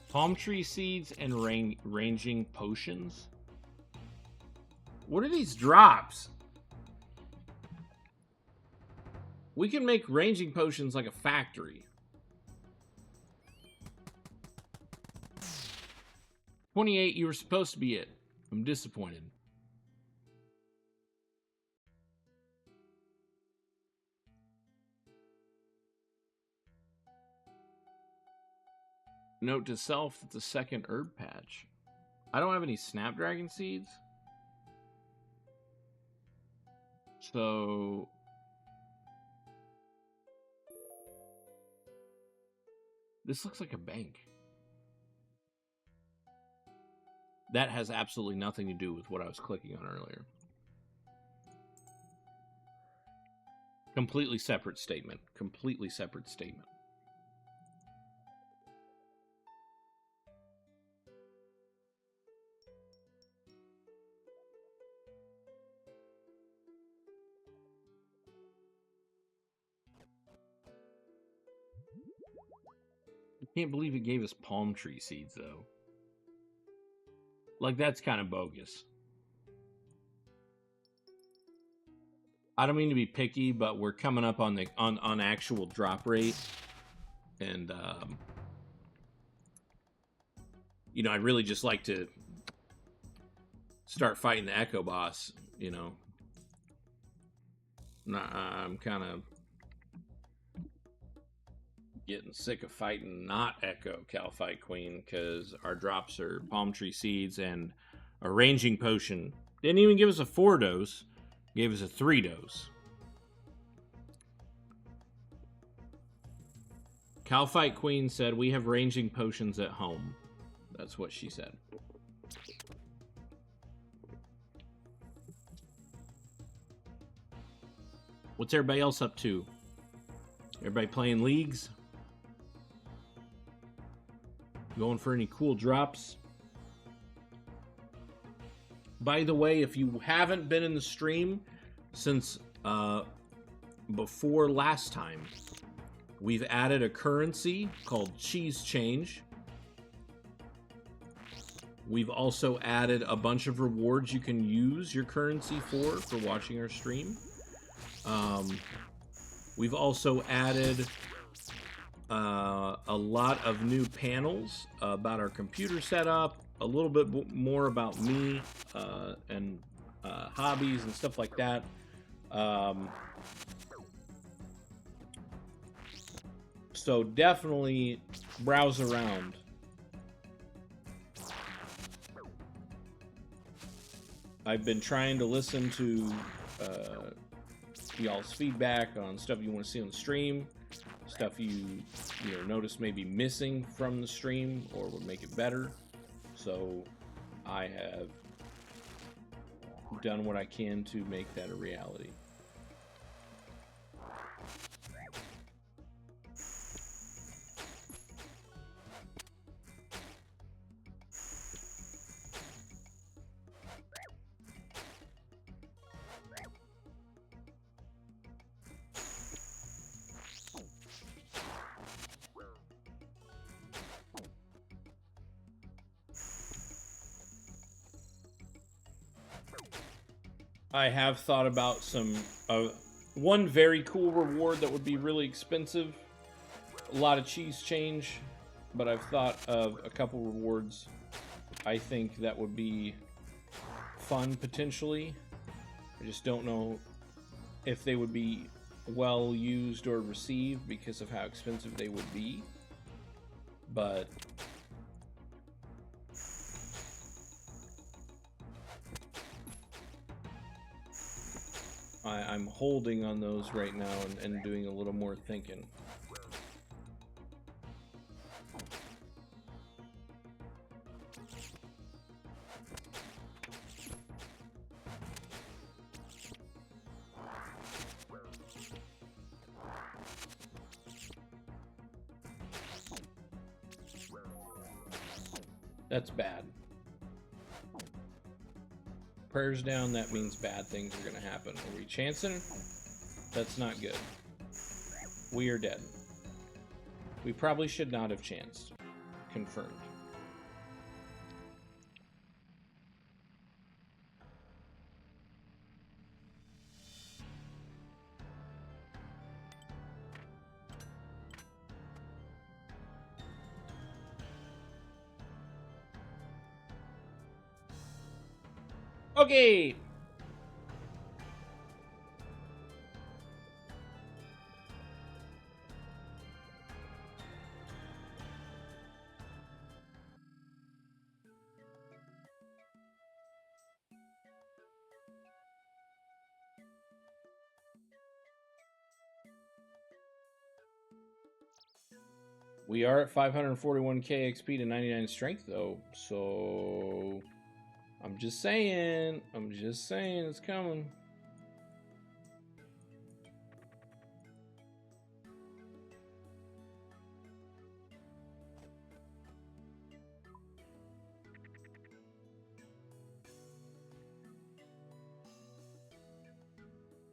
Palm tree seeds and ranging potions. What are these drops? We can make ranging potions like a factory. 28, you were supposed to be it. I'm disappointed. Note to self, it's a second herb patch. I don't have any Snapdragon seeds. So... this looks like a bank. That has absolutely nothing to do with what I was clicking on earlier. Completely separate statement. Completely separate statement. I can't believe it gave us palm tree seeds, though. Like, that's kind of bogus. I don't mean to be picky, but we're coming up on the on actual drop rate. And, you know, I'd really just like to start fighting the Echo boss, you know. I'm kind of getting sick of fighting not Echo Kalphite Queen, because our drops are palm tree seeds and a ranging potion. Didn't even give us a 4 dose, gave us a 3 dose. Kalphite Queen said, "We have ranging potions at home." That's what she said. What's everybody else up to? Everybody playing leagues? Going for any cool drops? By the way, if you haven't been in the stream since before last time, we've added a currency called Cheese Change. We've also added a bunch of rewards you can use your currency for watching our stream. We've also added a lot of new panels about our computer setup, a little bit more about me and hobbies and stuff like that. So definitely browse around. I've been trying to listen to y'all's feedback on stuff you want to see on the stream, stuff you notice may be missing from the stream or would make it better. So I have done what I can to make that a reality. I have thought about some one very cool reward that would be really expensive, a lot of cheese change, but I've thought of a couple rewards I think that would be fun potentially. I just don't know if they would be well used or received because of how expensive they would be, but I'm holding on those right now and doing a little more thinking. That's bad. Prayers down, that means bad things are going to happen. Are we chancing? That's not good. We are dead. We probably should not have chanced. Confirmed. Okay. We are at 541k XP to 99 strength though, so I'm just saying it's coming.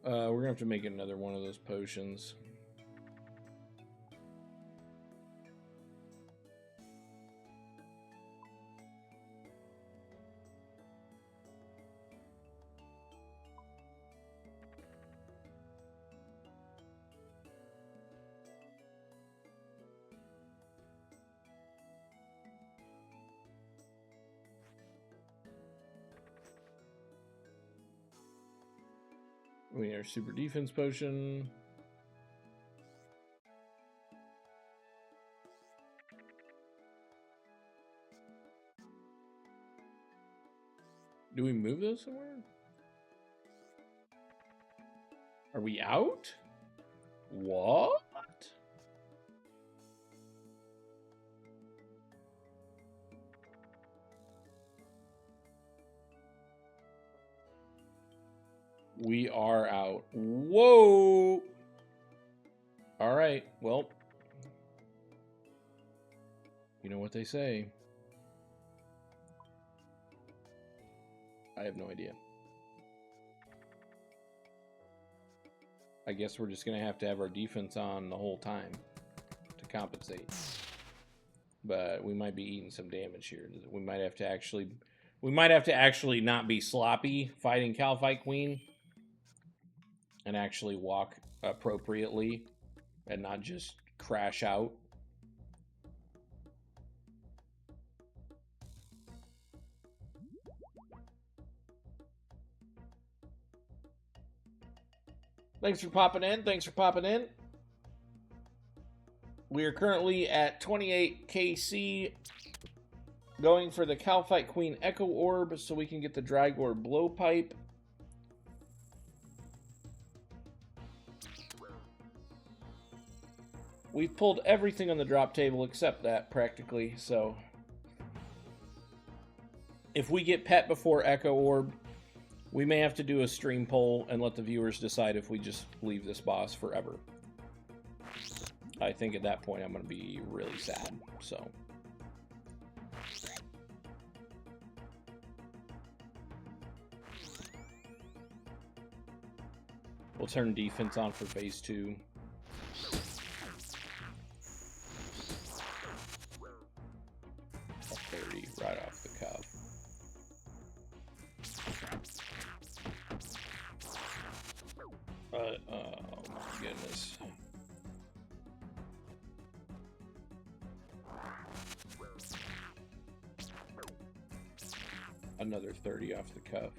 We're gonna have to make another one of those potions. We need our super defense potion. Do we move those somewhere? Are we out? What? We are out. Whoa! All right, well, you know what they say. I have no idea. I guess we're just gonna have to have our defense on the whole time to compensate. But we might be eating some damage here. We might have to actually not be sloppy fighting Kalphite Queen and actually walk appropriately and not just crash out. Thanks for popping in. Thanks for popping in. We are currently at 28 KC, going for the Kalphite Queen Echo Orb so we can get the Drygore Blowpipe. We've pulled everything on the drop table except that, practically, so if we get pet before Echo Orb, we may have to do a stream poll and let the viewers decide if we just leave this boss forever. I think at that point I'm going to be really sad, so. We'll turn defense on for phase 2. Right off the cuff. this. Another 30 off the cuff.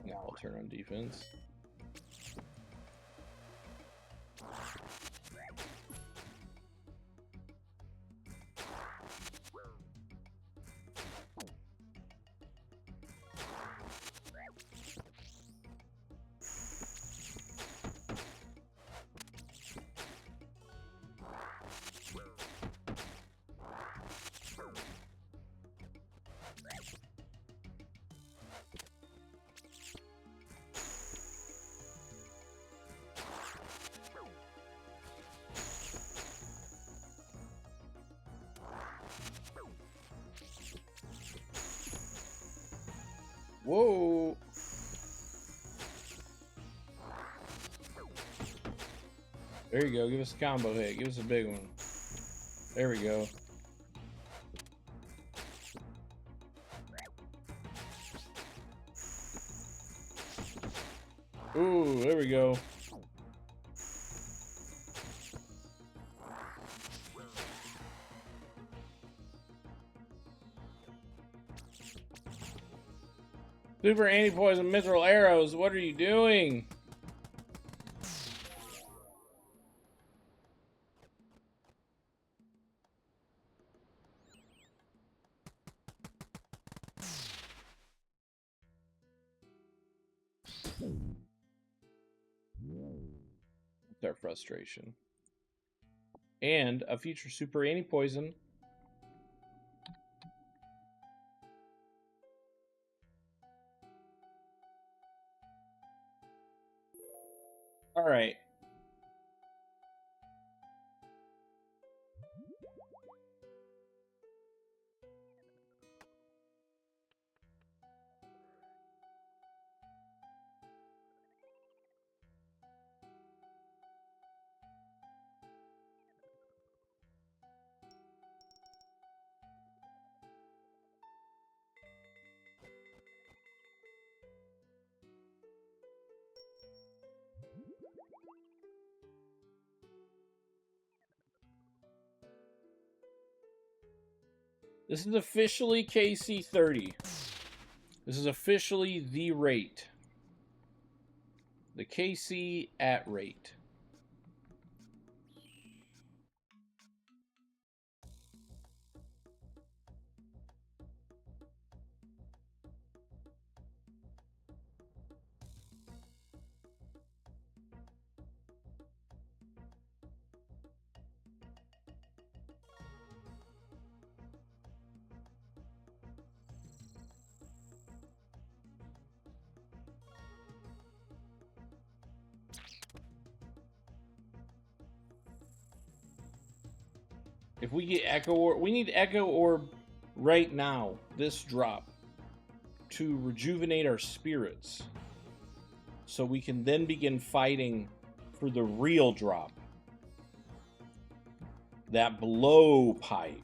Now I'll turn on defense. Whoa! There you go. Give us a combo hit. Give us a big one. There we go. Ooh, there we go. Super anti-poison mithril arrows. What are you doing? Their frustration. And a future super anti-poison. All right. This is officially KC30. This is officially the rate. The KC at rate. If we get Echo Orb, we need Echo Orb right now, this drop, to rejuvenate our spirits. So we can then begin fighting for the real drop. That Blowpipe.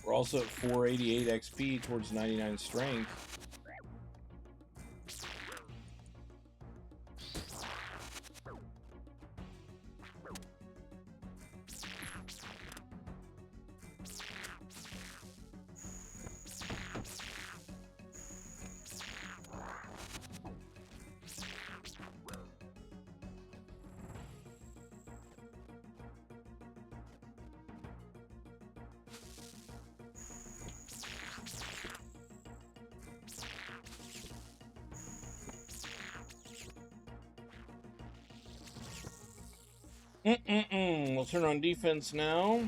We're also at 488 XP towards 99 strength. We'll turn on defense now.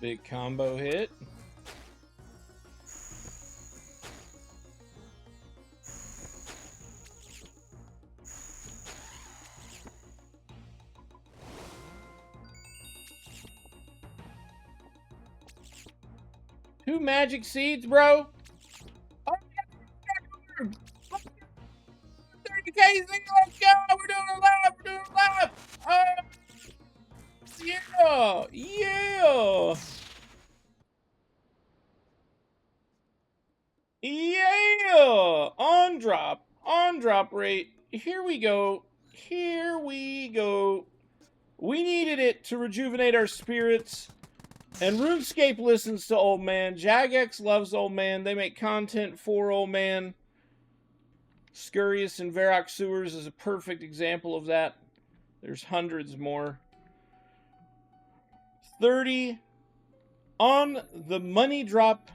Big combo hit. Two magic seeds, bro. Oh, 30K, let's go. We're doing it live. We're doing it live. Yeah. Yeah. Yeah. On drop rate. Here we go. Here we go. We needed it to rejuvenate our spirits. And RuneScape listens to Old Man. Jagex loves Old Man. They make content for Old Man. Scurious and Varrock Sewers is a perfect example of that. There's hundreds more. 30 on the money drop.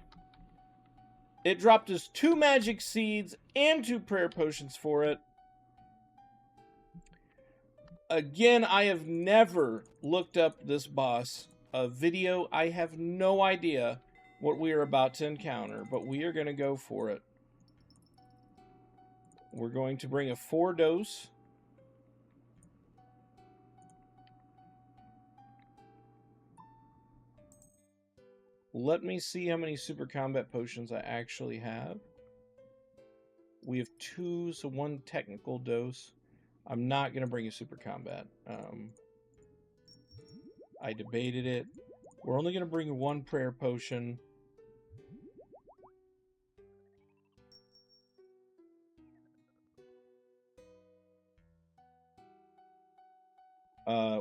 It dropped us 2 magic seeds and 2 prayer potions for it. Again, I have never looked up this boss. A video, I have no idea what we are about to encounter, but we are going to go for it. We're going to bring a 4 dose. Let me see how many super combat potions I actually have. We have 2, so 1 technical dose. I'm not going to bring a super combat. I debated it. We're only going to bring 1 prayer potion.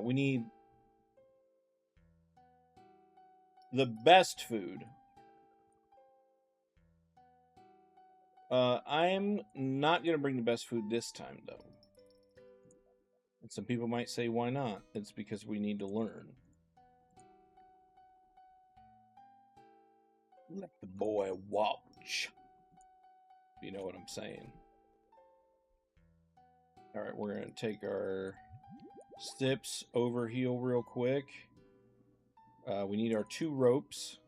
We need the best food. I'm not going to bring the best food this time, though. And some people might say, why not? It's because we need to learn. Let the boy watch. You know what I'm saying. Alright, we're going to take our steps over heal real quick. We need our 2 ropes.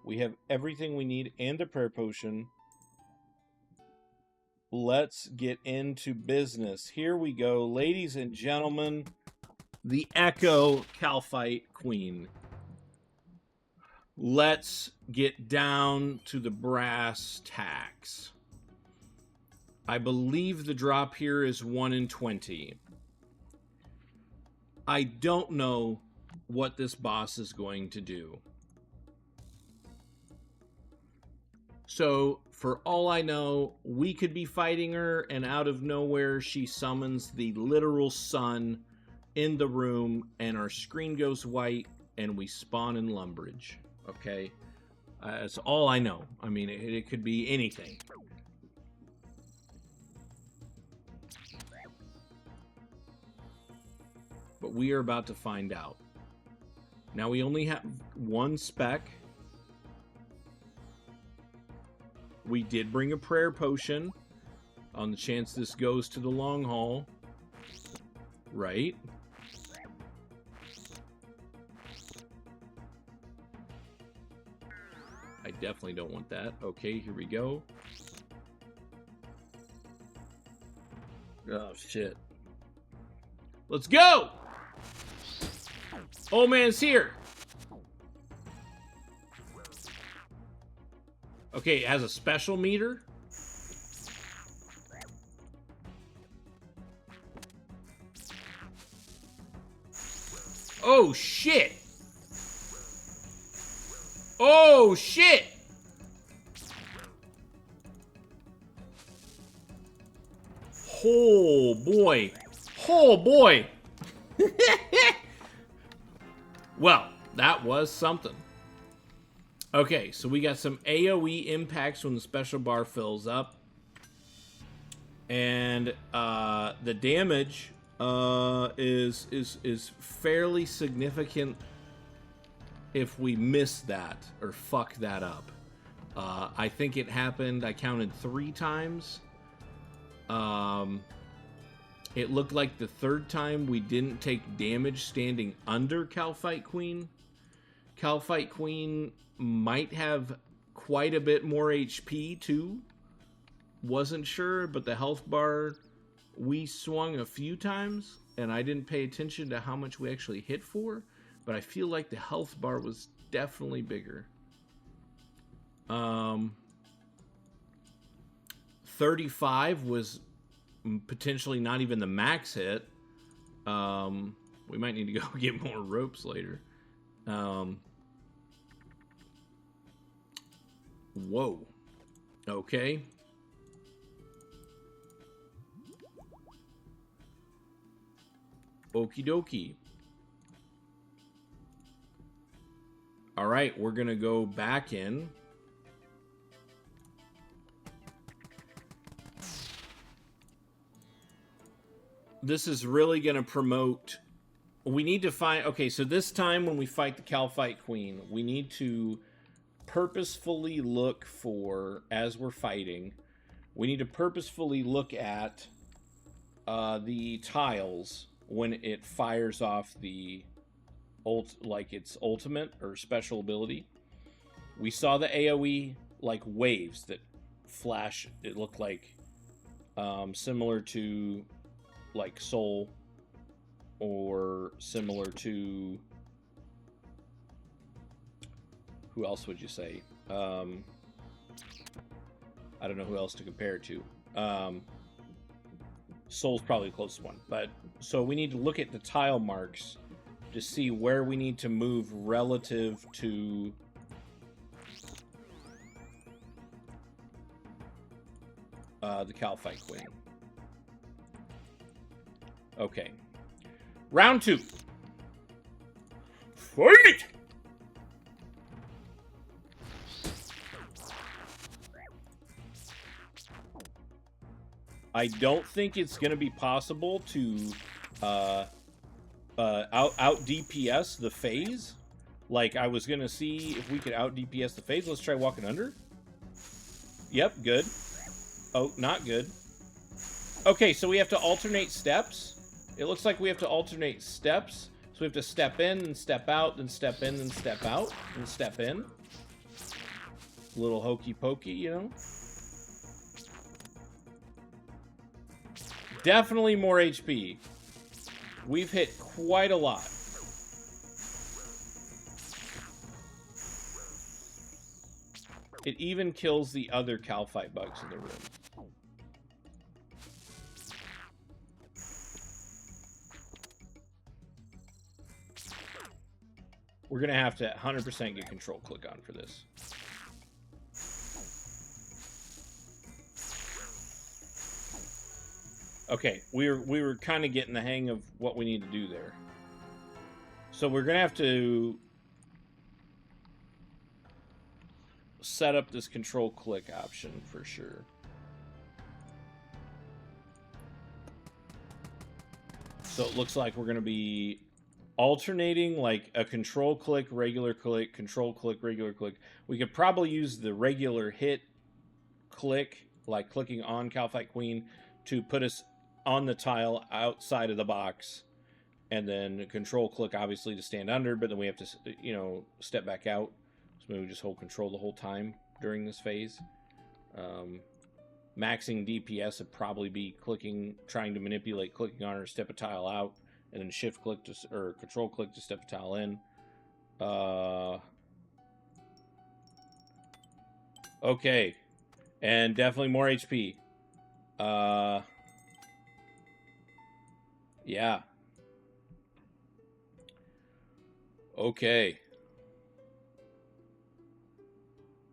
We have everything we need and a prayer potion. Let's get into business. Here we go, ladies and gentlemen. The Echo Kalphite Queen. Let's get down to the brass tacks. I believe the drop here is 1 in 20. I don't know what this boss is going to do. So, for all I know, we could be fighting her, and out of nowhere, she summons the literal sun in the room, and our screen goes white, and we spawn in Lumbridge. Okay? That's all I know. I mean, it could be anything. But we are about to find out. Now, we only have 1 spec. We did bring a prayer potion on the chance this goes to the long haul. Right? I definitely don't want that. Okay, here we go. Oh, shit. Let's go! Old man's here. Okay, it has a special meter. Oh, shit. Oh, shit. Oh, boy. Oh, boy. Well, that was something. Okay, so we got some AoE impacts when the special bar fills up. And the damage is fairly significant if we miss that or fuck that up. I think it happened, I counted 3 times. It looked like the 3rd time we didn't take damage standing under Kalphite Queen. Kalphite Queen might have quite a bit more HP too. Wasn't sure, but the health bar, we swung a few times, and I didn't pay attention to how much we actually hit for, but I feel like the health bar was definitely bigger. 35 was potentially not even the max hit. We might need to go get more ropes later. Whoa. Okay. Okie dokie. All right, we're going to go back in. This is really going to promote... We need to find... Okay, so this time when we fight the Kalphite Queen, we need to purposefully look for, as we're fighting, we need to purposefully look at the tiles when it fires off the its ultimate or special ability. We saw the AoE like waves that flash. It looked like similar to like Soul, or similar to, who else would you say? I don't know who else to compare it to. Soul's probably the closest one. But so we need to look at the tile marks to see where we need to move relative to the Kalphite Queen. Okay. Round 2. Fight! I don't think it's going to be possible to out DPS the phase. Like, I was going to see if we could out DPS the phase. Let's try walking under. Yep, good. Oh, not good. Okay, so we have to alternate steps. It looks like we have to alternate steps. So we have to step in and step out, then step in and step out, and step in. A little hokey pokey, you know? Definitely more HP. We've hit quite a lot. It even kills the other Kalphite bugs in the room. We're going to have to 100% get control click on for this. Okay, we were kind of getting the hang of what we need to do there. So we're going to have to set up this control click option for sure. So it looks like we're going to be alternating like a control click, regular click, control click, regular click. We could probably use the regular hit click, like clicking on Kalphite Queen, to put us on the tile outside of the box, and then control click obviously to stand under, but then we have to, you know, step back out. So maybe we just hold control the whole time during this phase. Maxing DPS would probably be clicking, trying to manipulate clicking on or step a tile out, and then shift click to, or control click to step a tile in. Okay, and definitely more HP. Yeah. Okay.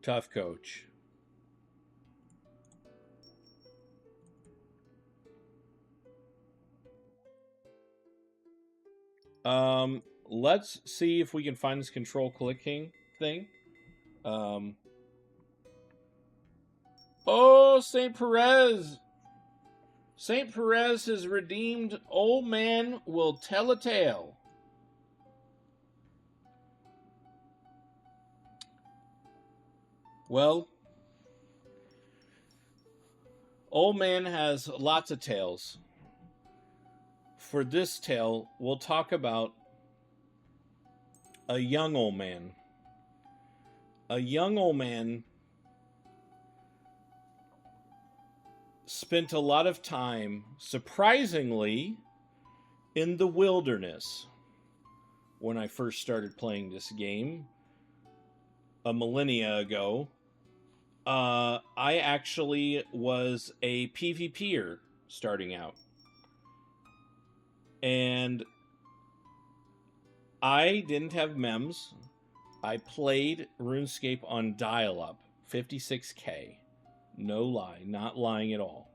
Tough coach. Let's see if we can find this control clicking thing. Oh, St. Perez. St. Perez has redeemed Old Man Will Tell a Tale. Well, Old Man has lots of tales. For this tale, we'll talk about a young old man. A young old man spent a lot of time, surprisingly, in the wilderness when I first started playing this game a millennia ago. I actually was a PvPer starting out. And I didn't have MEMS. I played RuneScape on dial-up, 56K. No lie, not lying at all.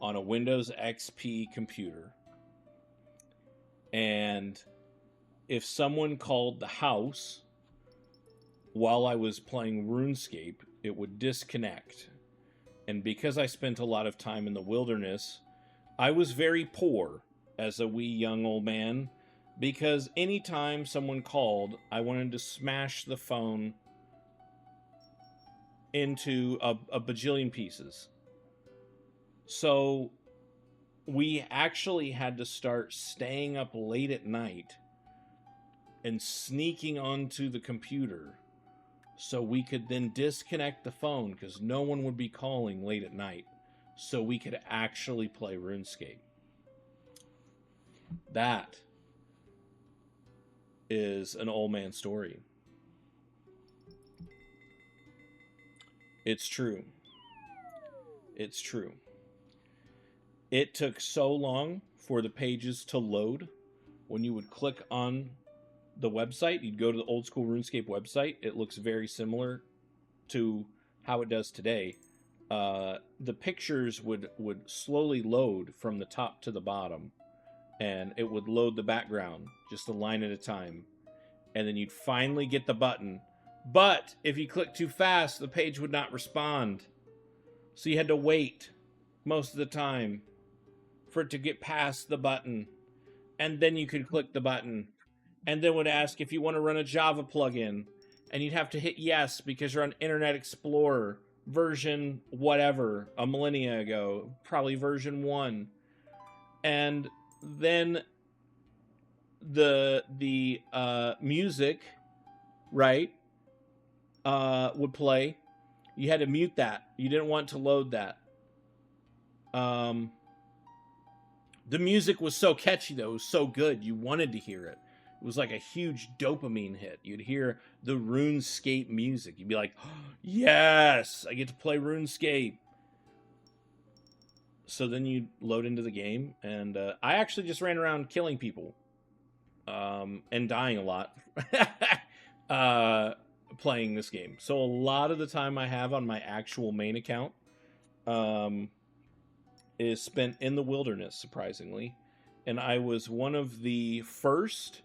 On a Windows XP computer. And if someone called the house while I was playing RuneScape, it would disconnect. And because I spent a lot of time in the wilderness, I was very poor as a wee young old man, because anytime someone called, I wanted to smash the phone into a bajillion pieces. So we actually had to start staying up late at night and sneaking onto the computer so we could then disconnect the phone, because no one would be calling late at night, so we could actually play RuneScape. That is an old man story. It's true. It's true. It took so long for the pages to load. When you would click on the website, you'd go to the old school RuneScape website. It looks very similar to how it does today. The pictures would slowly load from the top to the bottom, and it would load the background just a line at a time. And then you'd finally get the button. But if you click too fast, the page would not respond. So you had to wait most of the time for it to get past the button. And then you could click the button. And then would ask if you want to run a Java plugin. And you'd have to hit yes because you're on Internet Explorer version whatever, a millennia ago, probably version 1. And then the music, right, would play. You had to mute that. You didn't want to load that. The music was so catchy, though. It was so good. You wanted to hear it. It was like a huge dopamine hit. You'd hear the RuneScape music. You'd be like, oh, yes, I get to play RuneScape. So then you'd load into the game. And I actually just ran around killing people. And dying a lot. Playing this game. So a lot of the time I have on my actual main account is spent in the wilderness, surprisingly. And I was one of the first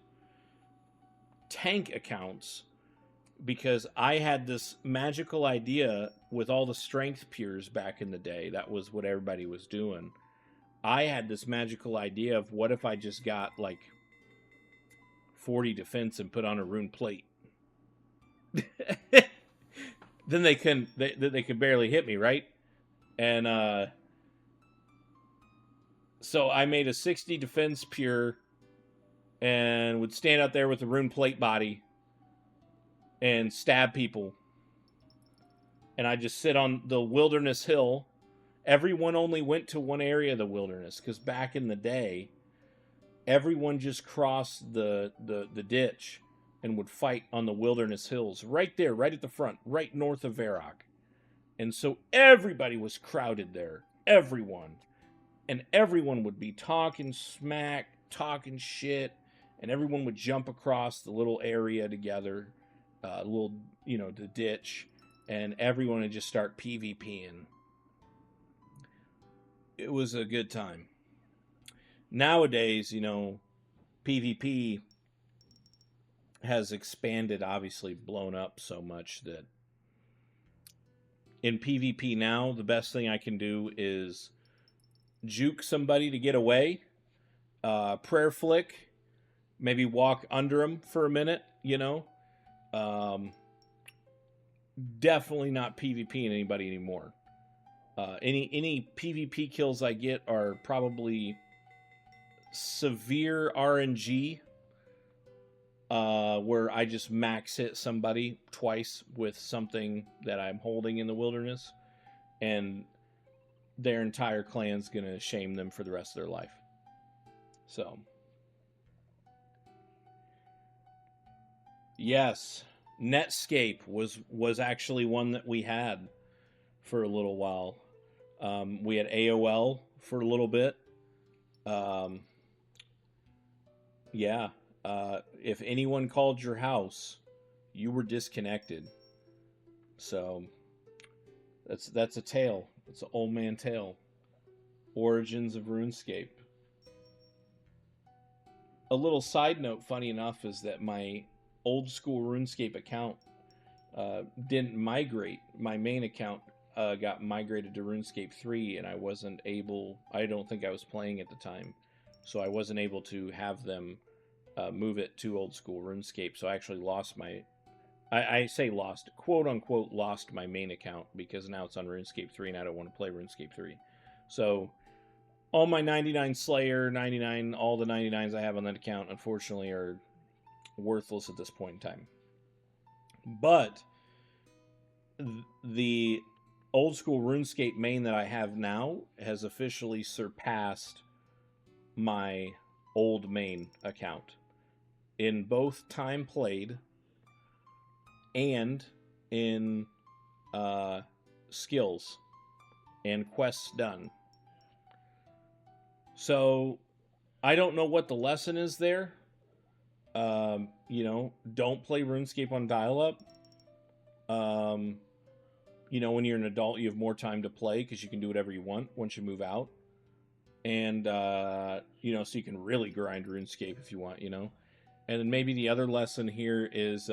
tank accounts because I had this magical idea with all the strength pures back in the day. That was what everybody was doing. I had this magical idea of what if I just got like 40 defense and put on a rune plate. Then they could barely hit me, right? And so I made a 60 defense pure and would stand out there with the rune plate body and stab people. And I just sit on the wilderness hill. Everyone only went to one area of the wilderness because back in the day, everyone just crossed the ditch and would fight on the wilderness hills right there, right at the front, right north of Varrock. And so everybody was crowded there. Everyone. And everyone would be talking smack, talking shit, and everyone would jump across the little area together, the ditch, and everyone would just start PvPing. It was a good time. Nowadays, PvP has expanded, obviously blown up so much that in PvP now, the best thing I can do is juke somebody to get away, prayer flick, maybe walk under them for a minute, definitely not PvPing anybody anymore. Any PvP kills I get are probably severe RNG, where I just max hit somebody twice with something that I'm holding in the wilderness, and their entire clan's gonna shame them for the rest of their life. So, yes, Netscape was actually one that we had for a little while. We had AOL for a little bit. Yeah. If anyone called your house, you were disconnected. So that's a tale. It's an old man tale. Origins of RuneScape. A little side note, funny enough, is that my old school RuneScape account didn't migrate. My main account got migrated to RuneScape 3, and I wasn't able. I don't think I was playing at the time, so I wasn't able to have them move it to old school RuneScape. So I actually lost my. I say lost, quote unquote, lost my main account because now it's on RuneScape 3, and I don't want to play RuneScape 3. So all my 99 Slayer, 99, all the 99s I have on that account, unfortunately, are worthless at this point in time. But the old school RuneScape main that I have now has officially surpassed my old main account in both time played and in skills and quests done. So I don't know what the lesson is there. You know, don't play RuneScape on dial-up. You know, when you're an adult, you have more time to play because you can do whatever you want once you move out. And, you know, so you can really grind RuneScape if you want, you know. And then maybe the other lesson here is,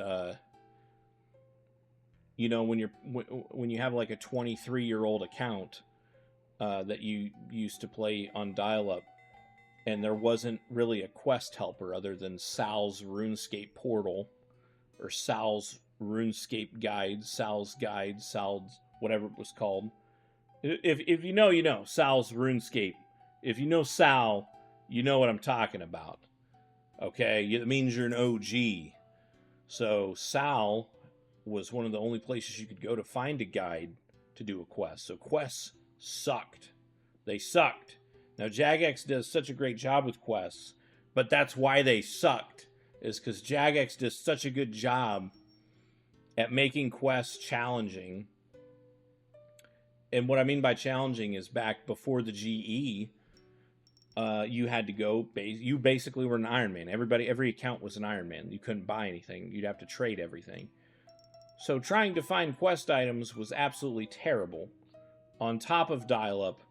you know, when you have like a 23-year-old account that you used to play on dial-up, and there wasn't really a quest helper other than Sal's RuneScape portal or Sal's RuneScape guide, Sal's whatever it was called. If you know, you know. Sal's RuneScape. If you know Sal, you know what I'm talking about. Okay, it means you're an OG. So Sal was one of the only places you could go to find a guide to do a quest. So quests sucked. They sucked. Now Jagex does such a great job with quests, but that's why they sucked, is because Jagex does such a good job at making quests challenging. And what I mean by challenging is back before the GE, you had to go, you basically were an Iron Man. Every account was an Iron Man. You couldn't buy anything. You'd have to trade everything. So trying to find quest items was absolutely terrible. On top of dial-up,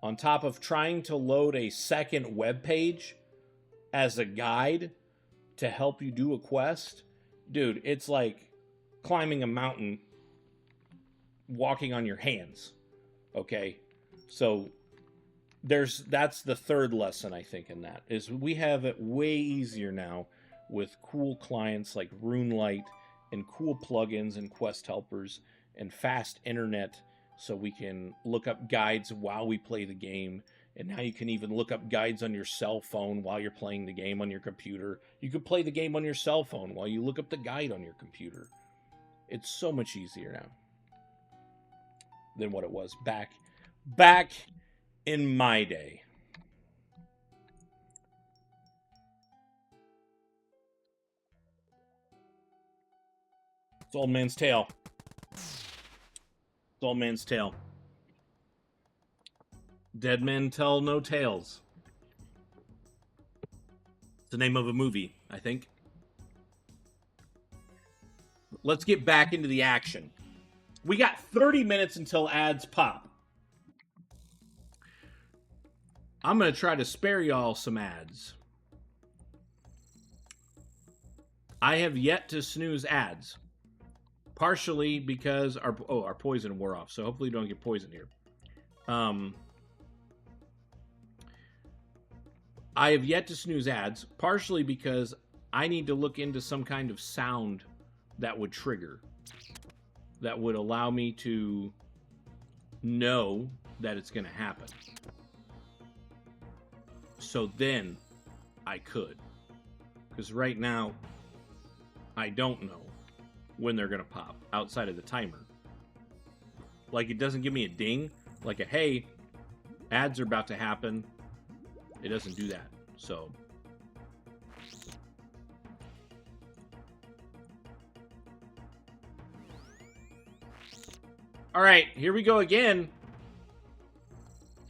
on top of trying to load a second web page as a guide to help you do a quest, dude, it's like climbing a mountain walking on your hands. Okay? So that's the third lesson, I think, in that, is we have it way easier now with cool clients like RuneLite and cool plugins and quest helpers and fast internet, so we can look up guides while we play the game. And now you can even look up guides on your cell phone while you're playing the game on your computer. You could play the game on your cell phone while you look up the guide on your computer. It's so much easier now than what it was back in my day. It's old man's tale. It's old man's tale. Dead men tell no tales. It's the name of a movie, I think. Let's get back into the action. We got 30 minutes until ads pop. I'm going to try to spare y'all some ads. I have yet to snooze ads. Partially because our poison wore off, so hopefully you don't get poisoned here. I have yet to snooze ads, partially because I need to look into some kind of sound that would trigger, that would allow me to know that it's going to happen. So then I could. Because right now, I don't know when they're going to pop outside of the timer. Like, it doesn't give me a ding, like a, hey, ads are about to happen. It doesn't do that. So, all right, here we go again.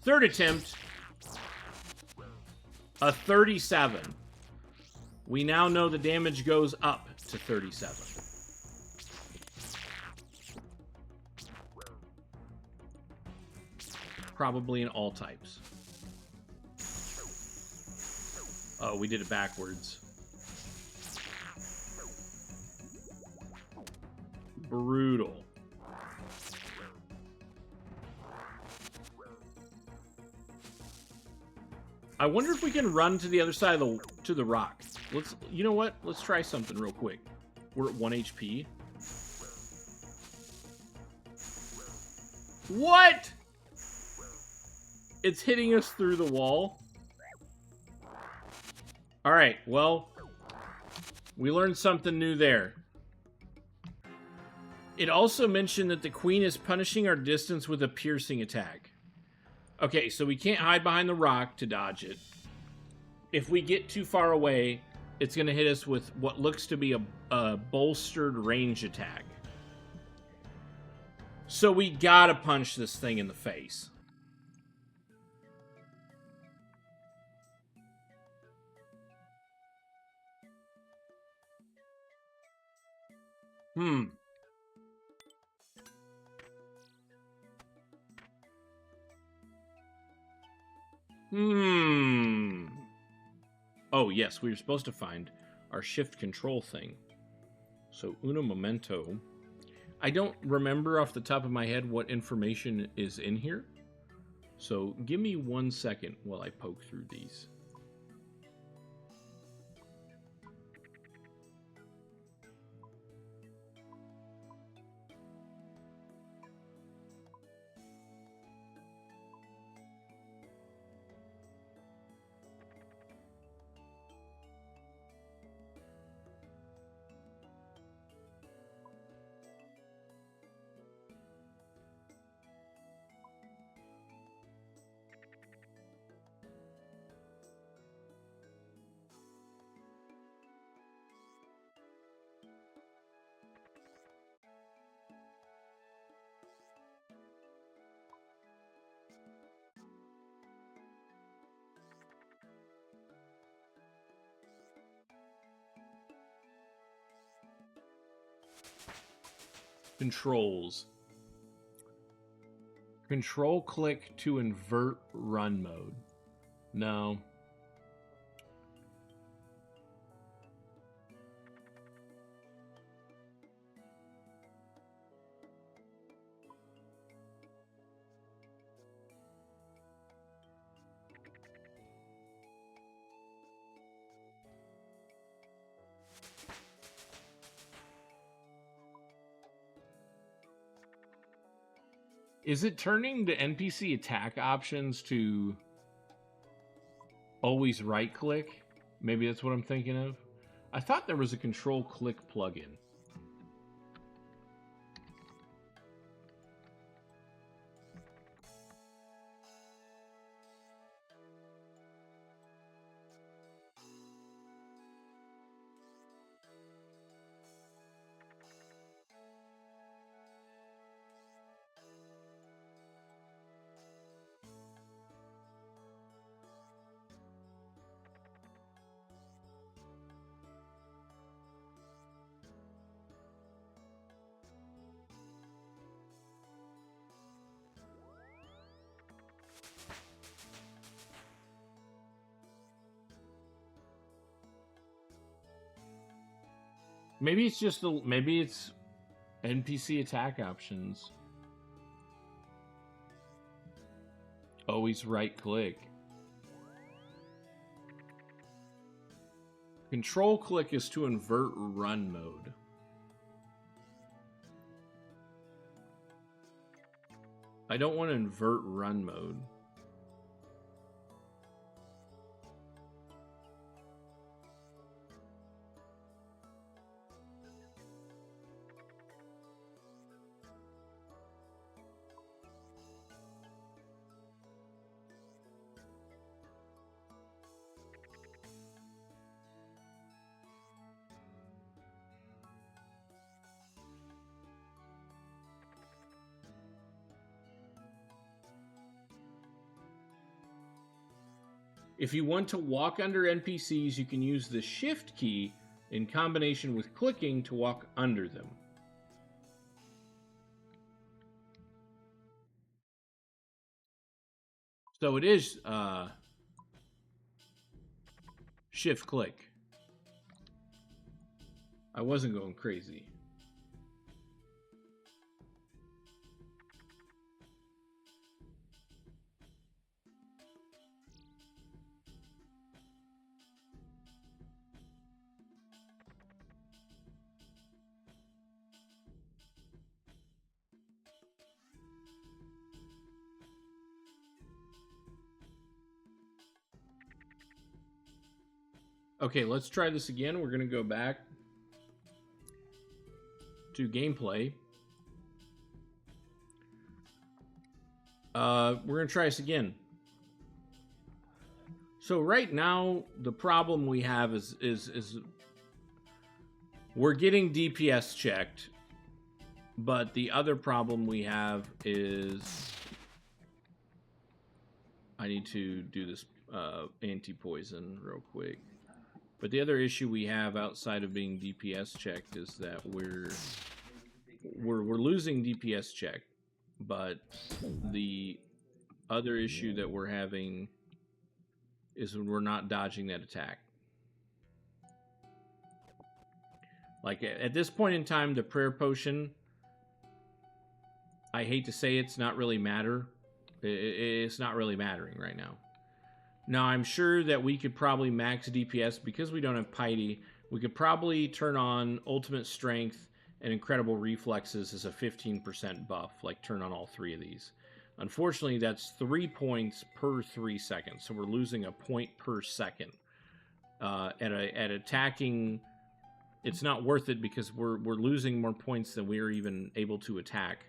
Third attempt. A 37. We now know the damage goes up to 37. Probably in all types. Oh, we did it backwards. Brutal. I wonder if we can run to the other side of the rock. Let's, you know what? Let's try something real quick. We're at 1 HP. What? It's hitting us through the wall. All right, well, we learned something new there. It also mentioned that the queen is punishing our distance with a piercing attack. Okay, so we can't hide behind the rock to dodge it. If we get too far away, it's going to hit us with what looks to be a bolstered range attack. So we gotta punch this thing in the face. Oh, yes, we were supposed to find our shift control thing. So, uno momento. I don't remember off the top of my head what information is in here. So, give me 1 second while I poke through these. Controls. Control click to invert run mode. No. Is it turning the NPC attack options to always right click? Maybe that's what I'm thinking of. I thought there was a control click plugin. Maybe it's just maybe it's NPC attack options. Always right click. Control click is to invert run mode. I don't want to invert run mode. If you want to walk under NPCs, you can use the shift key in combination with clicking to walk under them. So it is shift click. I wasn't going crazy. Okay, let's try this again. We're going to go back to gameplay. We're going to try this again. So right now, the problem we have is we're getting DPS checked, but the other problem we have is I need to do this anti-poison real quick. But the other issue we have outside of being DPS checked is that we're losing DPS check, but the other issue that we're having is we're not dodging that attack. Like at this point in time, the prayer potion, I hate to say it's not really matter. It's not really mattering right now. Now, I'm sure that we could probably max DPS because we don't have Piety. We could probably turn on Ultimate Strength and Incredible Reflexes as a 15% buff, like turn on all 3 of these. Unfortunately, that's 3 points per 3 seconds, so we're losing a point per second. At attacking, it's not worth it because we're losing more points than we're even able to attack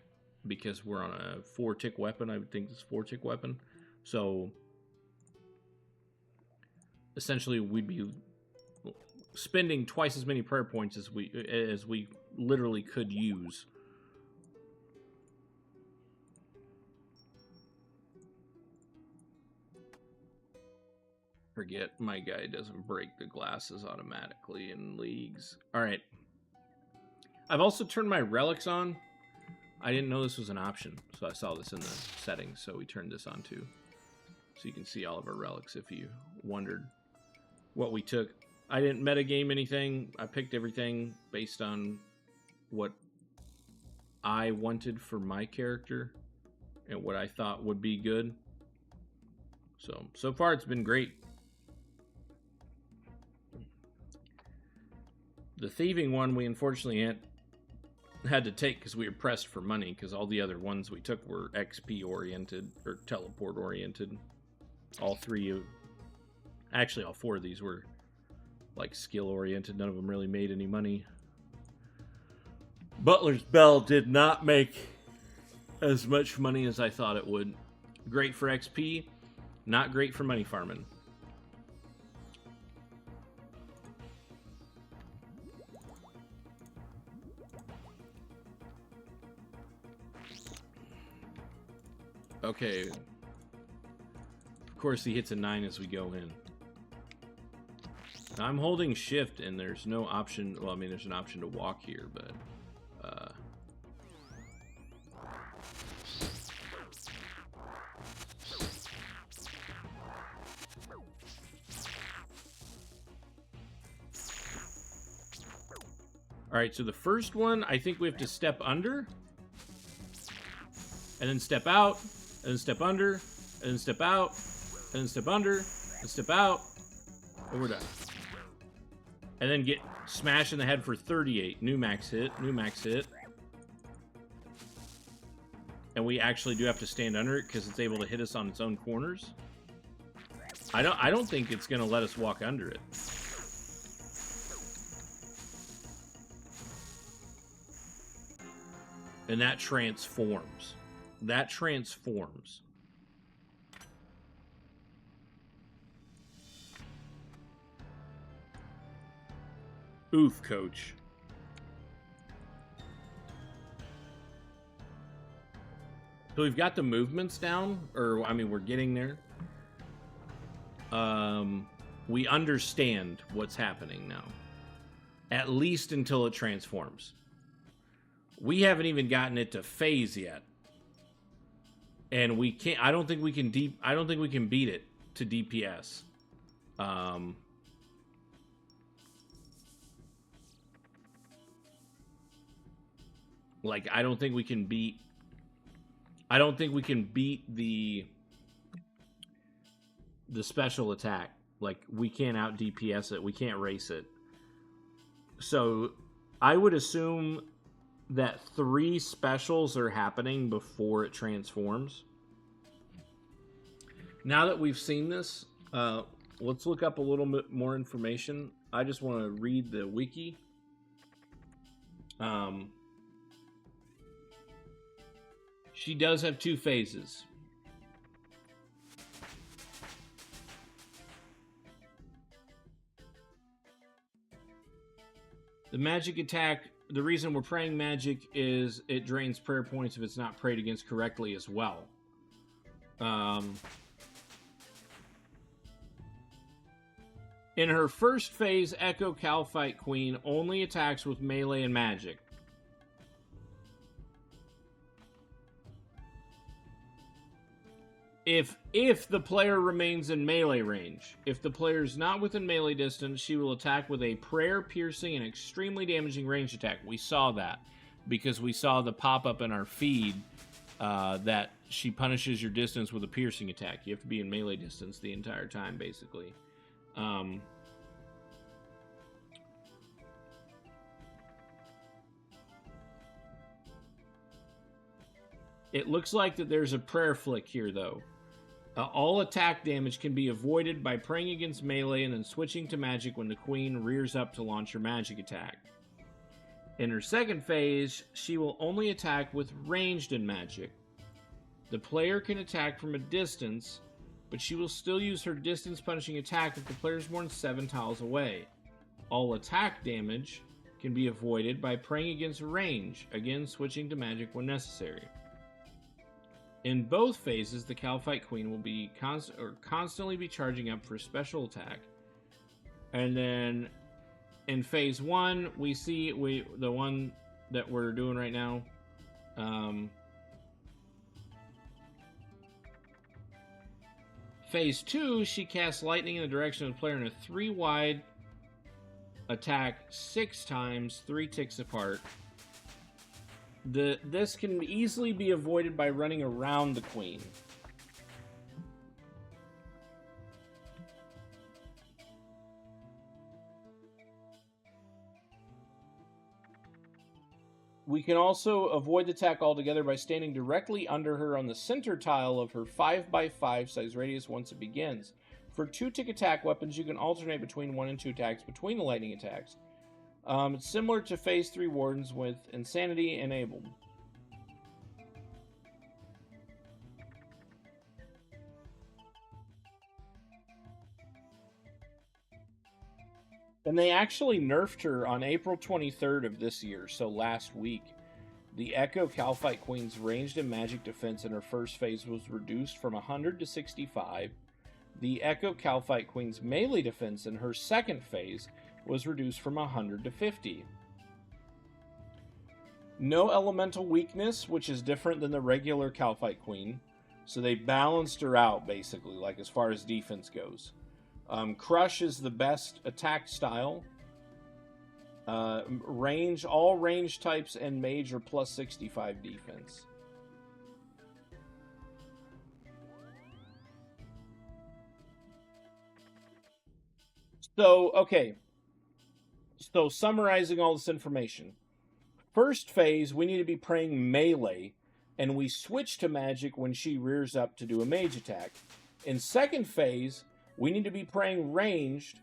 because we're on a 4-tick weapon. I would think it's 4-tick weapon. So essentially, we'd be spending twice as many prayer points as we literally could use. Forget my guy doesn't break the glasses automatically in leagues. All right. I've also turned my relics on. I didn't know this was an option, so I saw this in the settings, so we turned this on too. So you can see all of our relics if you wondered what we took. I didn't metagame anything. I picked everything based on what I wanted for my character and what I thought would be good. So far it's been great. The thieving one we unfortunately had to take because we were pressed for money because all the other ones we took were XP oriented or teleport oriented. All 4 of these were like skill oriented. None of them really made any money. Butler's Bell did not make as much money as I thought it would. Great for XP, not great for money farming. Okay. Of course, he hits a 9 as we go in. Now, I'm holding shift, and there's no option. Well, I mean, there's an option to walk here, but all right, so the first one, I think we have to step under, and then step out, and then step under, and then step out, and then step under, and step out, and we're done. And then get smashed in the head for 38. New max hit, new max hit. And we actually do have to stand under it because it's able to hit us on its own corners. I don't think it's gonna let us walk under it. And that transforms. That transforms. Oof, coach. So we've got the movements down, or I mean, we're getting there. we understand what's happening now. At least until it transforms. We haven't even gotten it to phase yet. And we can't, I don't think we can beat it to DPS. Like, I don't think we can beat the special attack. Like, we can't out DPS it. We can't race it. So, I would assume that 3 specials are happening before it transforms. Now that we've seen this, let's look up a little bit more information. I just want to read the wiki. She does have 2 phases. The magic attack, the reason we're praying magic is it drains prayer points if it's not prayed against correctly as well. In her first phase, Echo Kalphite Queen only attacks with melee and magic. If the player remains in melee range. If the player is not within melee distance, she will attack with a prayer, piercing, and extremely damaging range attack. We saw that because we saw the pop-up in our feed that she punishes your distance with a piercing attack. You have to be in melee distance the entire time, basically. It looks like that there's a prayer flick here, though. All attack damage can be avoided by praying against melee and then switching to magic when the queen rears up to launch her magic attack. In her second phase, she will only attack with ranged and magic. The player can attack from a distance, but she will still use her distance punishing attack if the player is more than 7 tiles away. All attack damage can be avoided by praying against range, again switching to magic when necessary. In both phases, the Kalphite Queen will be constantly be charging up for special attack. And then in phase 1, we see the one that we're doing right now. Phase 2, she casts lightning in the direction of the player in a 3-wide attack 6 times, 3 ticks apart. This can easily be avoided by running around the queen. We can also avoid the attack altogether by standing directly under her on the center tile of her 5x5 size radius once it begins. For 2-tick attack weapons, you can alternate between 1 and 2 attacks between the lightning attacks. It's similar to Phase 3 Wardens with Insanity enabled. And they actually nerfed her on April 23rd of this year, so last week. The Echo Kalphite Queen's ranged and magic defense in her first phase was reduced from 100 to 65. The Echo Kalphite Queen's melee defense in her second phase was reduced from 100 to 50. No elemental weakness, which is different than the regular Kalphite Queen. So they balanced her out, basically, like as far as defense goes. Crush is the best attack style. Range, all range types and mage are plus 65 defense. So, okay. So, summarizing all this information. First phase, we need to be praying melee, and we switch to magic when she rears up to do a mage attack. In second phase, we need to be praying ranged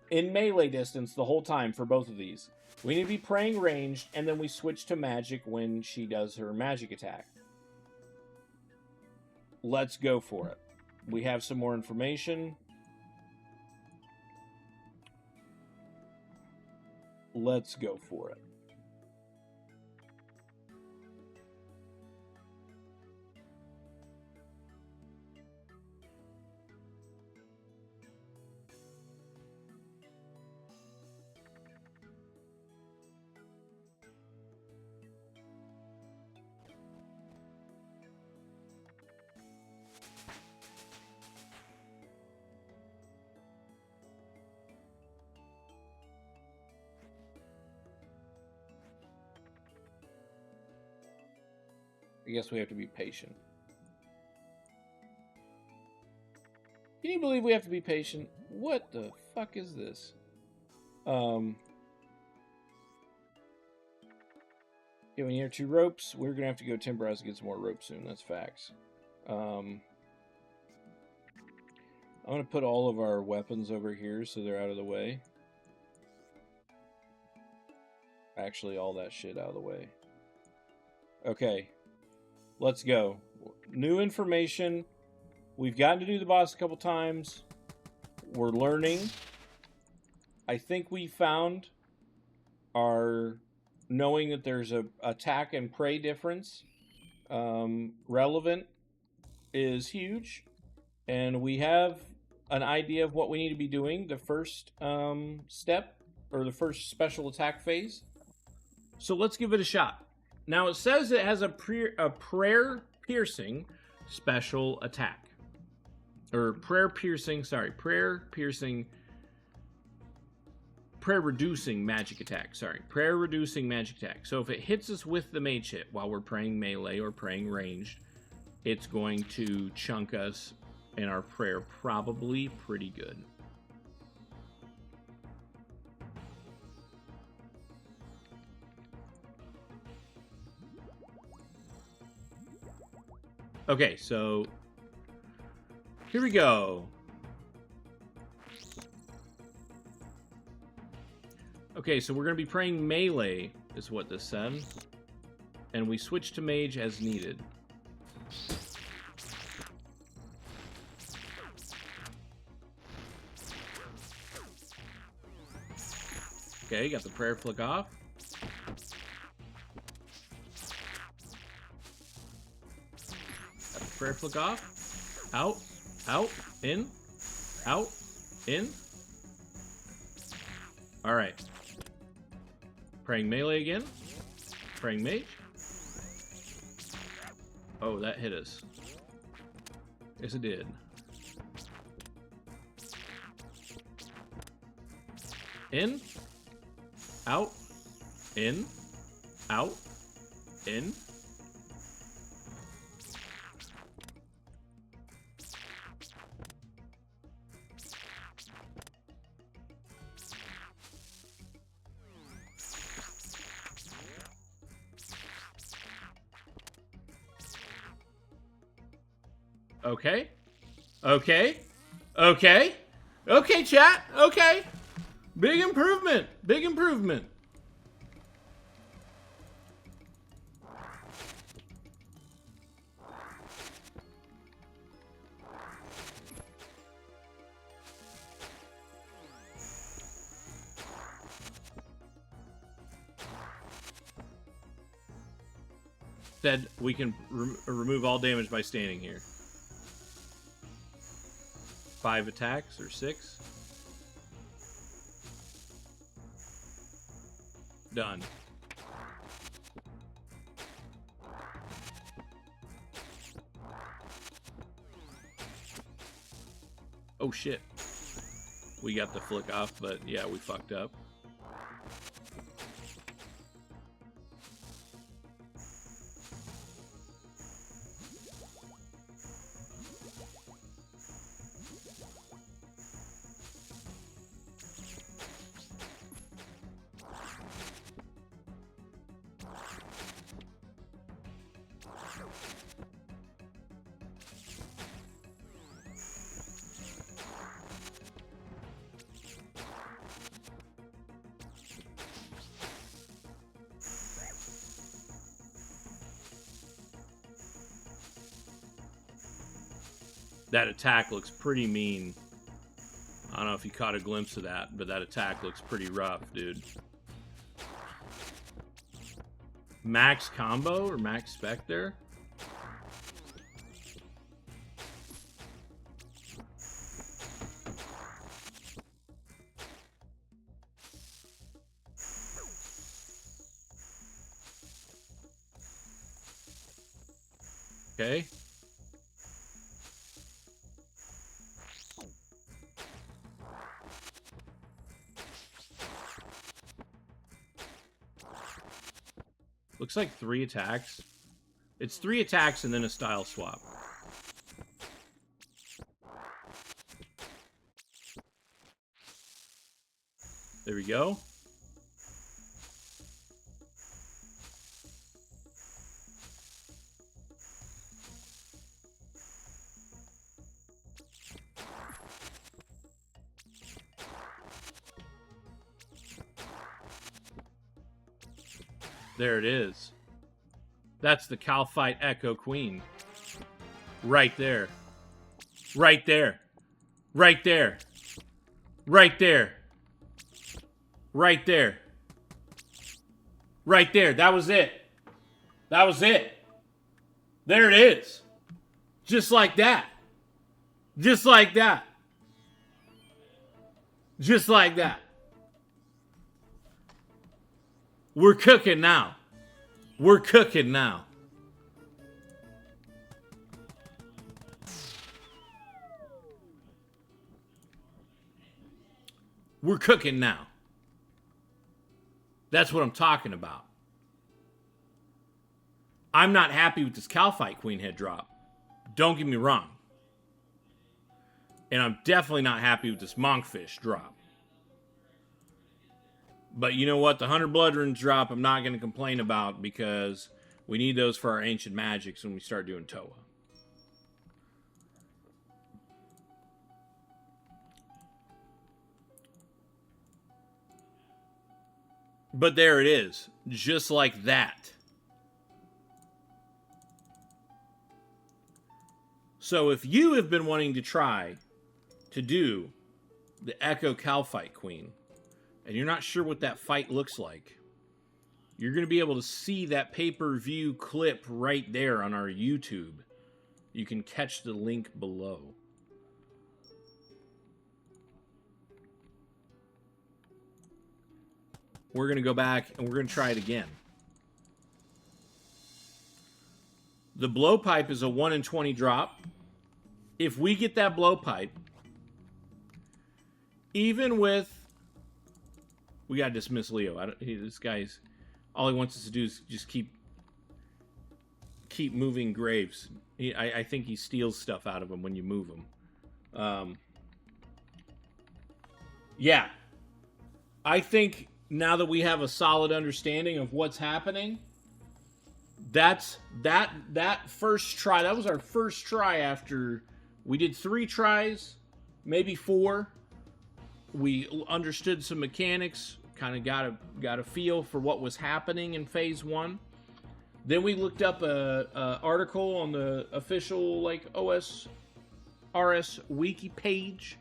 in melee distance the whole time for both of these. We need to be praying ranged, and then we switch to magic when she does her magic attack. Let's go for it. We have some more information. Let's go for it. I guess we have to be patient. Can you believe we have to be patient? What the fuck is this? Yeah, we need 2 ropes. We're gonna have to go timber house to get some more ropes soon. That's facts. I'm gonna put all of our weapons over here so they're out of the way. Actually, all that shit out of the way. Okay, let's go. New information. We've gotten to do the boss a couple times. We're learning. I think we found our knowing that there's a attack and prey difference relevant is huge, and we have an idea of what we need to be doing. The first step, or the first special attack phase. So let's give it a shot. Now it says it has a prayer piercing special attack. Or prayer reducing magic attack. Prayer reducing magic attack. So if it hits us with the mage hit while we're praying melee or praying ranged, it's going to chunk us in our prayer probably pretty good. Okay, so here we go. Okay, so we're going to be praying melee, is what this said. And we switch to mage as needed. Okay, got the prayer flick off. Got the prayer flick off. Out, out, in, out, in. All right. Praying melee again. Praying mage. Oh, that hit us. Yes, it did. In, out, in, out, in. Okay. Okay. Okay. Okay, chat. Okay. Big improvement. Big improvement. Said we can remove all damage by standing here. 5 attacks or 6. Done. Oh shit. We got the flick off, but yeah, we fucked up. That attack looks pretty mean. I don't know if you caught a glimpse of that, but that attack looks pretty rough, dude. Max combo or max spec there? Okay. Looks like 3 attacks. It's 3 attacks and then a style swap. There we go. There it is. That's the Kalphite Echo Queen. Right there. Right there. Right there. Right there. Right there. Right there. That was it. That was it. There it is. Just like that. Just like that. Just like that. We're cooking now. We're cooking now. We're cooking now. That's what I'm talking about. I'm not happy with this Kalphite Queen head drop. Don't get me wrong. And I'm definitely not happy with this Monkfish drop. But you know what? The 100 Blood Runes drop I'm not going to complain about because we need those for our Ancient Magics when we start doing Toa. But there it is. Just like that. So if you have been wanting to try to do the Echo Kalphite Queen, and you're not sure what that fight looks like, you're going to be able to see that pay-per-view clip right there on our YouTube. You can catch the link below. We're going to go back and we're going to try it again. The Blowpipe is a 1 in 20 drop. If we get that Blowpipe, even with... We got to dismiss Leo. This guy's... All he wants us to do is just keep moving graves. I think he steals stuff out of them when you move them. Yeah. I think now that we have a solid understanding of what's happening, that first try, that was our first try after we did 3 tries, maybe 4. We understood some mechanics, kind of got a feel for what was happening in phase 1. Then we looked up a article on the official OSRS wiki page,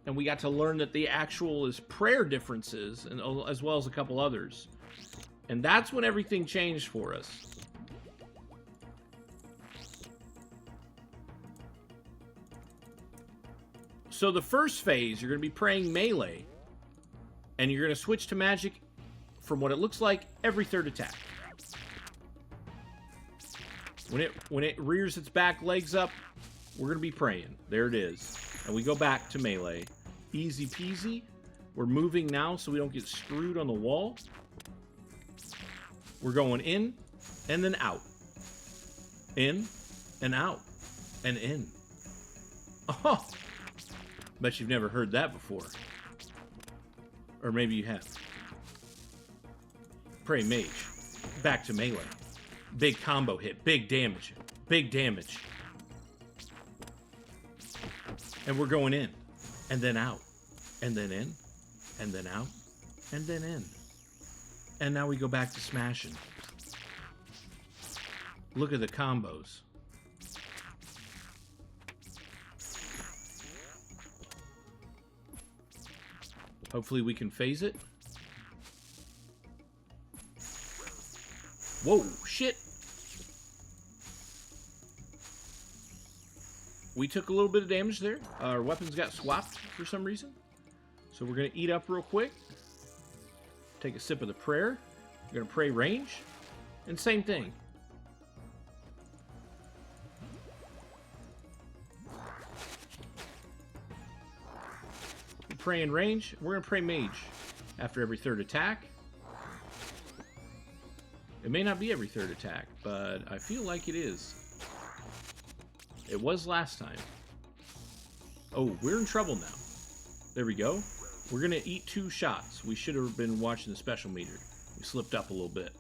and we got to learn that the actual is prayer differences, and as well as a couple others. And that's when everything changed for us. So the first phase, you're going to be praying melee, and you're going to switch to magic from what it looks like every 3rd attack. When it rears its back legs up, we're going to be praying. There it is. And we go back to melee. Easy peasy. We're moving now so we don't get screwed on the wall. We're going in and then out. In and out and in. Oh! Bet you've never heard that before. Or maybe you have. Pray mage. Back to melee. Big combo hit. Big damage. Big damage. And we're going in. And then out. And then in. And then out. And then in. And now we go back to smashing. Look at the combos. Hopefully we can phase it. Whoa, shit. We took a little bit of damage there. Our weapons got swapped for some reason. So we're going to eat up real quick. Take a sip of the prayer. We're going to pray range. And same thing. Pray in range. We're going to pray mage after every 3rd attack. It may not be every third attack, but I feel like it is. It was last time. Oh, we're in trouble now. There we go. We're going to eat 2 shots. We should have been watching the special meter. We slipped up a little bit.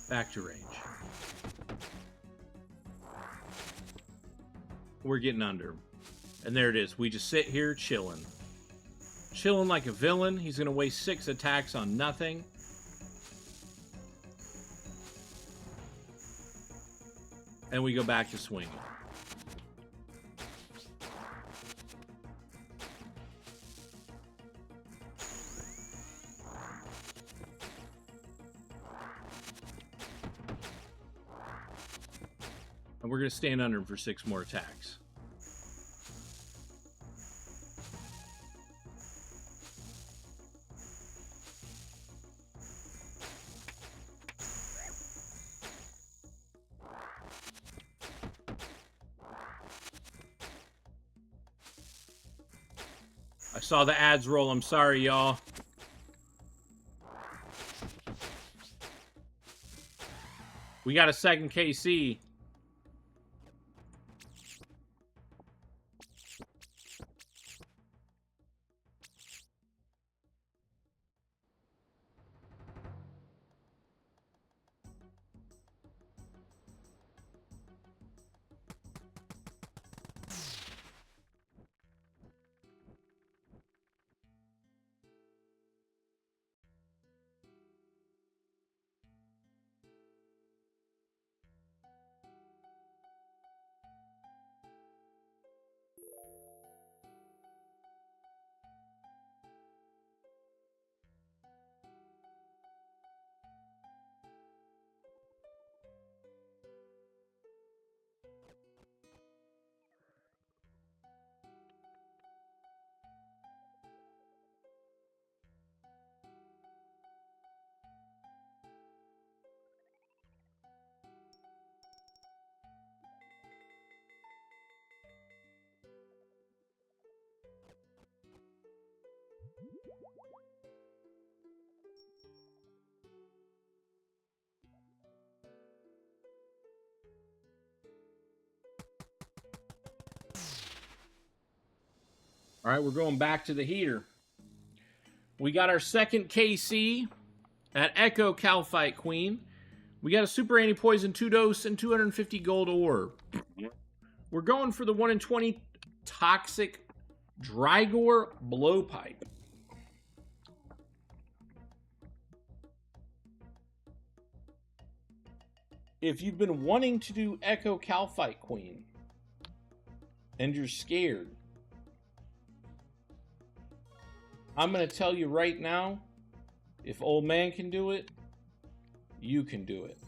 Back to range. We're getting under him. And there it is. We just sit here chilling. Chilling like a villain. He's going to waste 6 attacks on nothing. And we go back to swinging. And we're going to stand under him for 6 more attacks. I saw the ads roll. I'm sorry, y'all. We got a second KC. All right, we're going back to the heater. We got our second KC at Echo Kalphite Queen. We got a super anti-poison 2-dose and 250 gold ore. We're going for the 1 in 20 toxic Drygore Blowpipe. If you've been wanting to do Echo Kalphite Queen and you're scared, I'm going to tell you right now, if old man can do it, you can do it.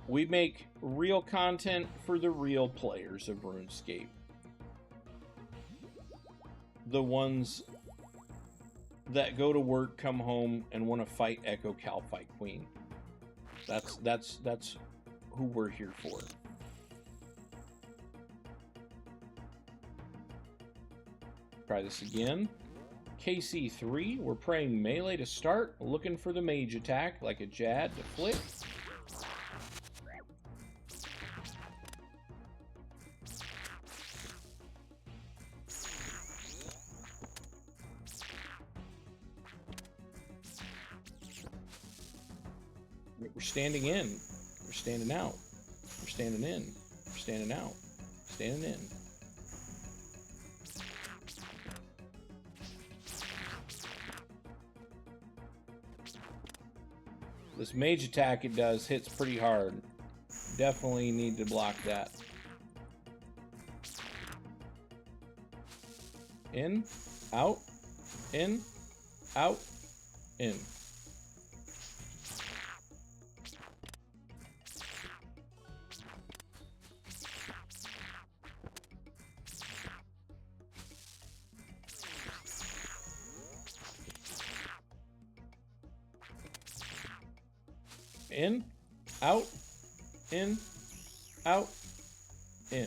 We make real content for the real players of RuneScape. The ones that go to work, come home, and want to fight Echo Kalphite Queen. That's who we're here for. Try this again. KC3, we're praying melee to start, looking for the mage attack, like a Jad to flick. We're standing in, we're standing out, we're standing in, we're standing out, standing in. This mage attack it does hits pretty hard. Definitely need to block that. In, out, in, out, in. in, out, in, out, in.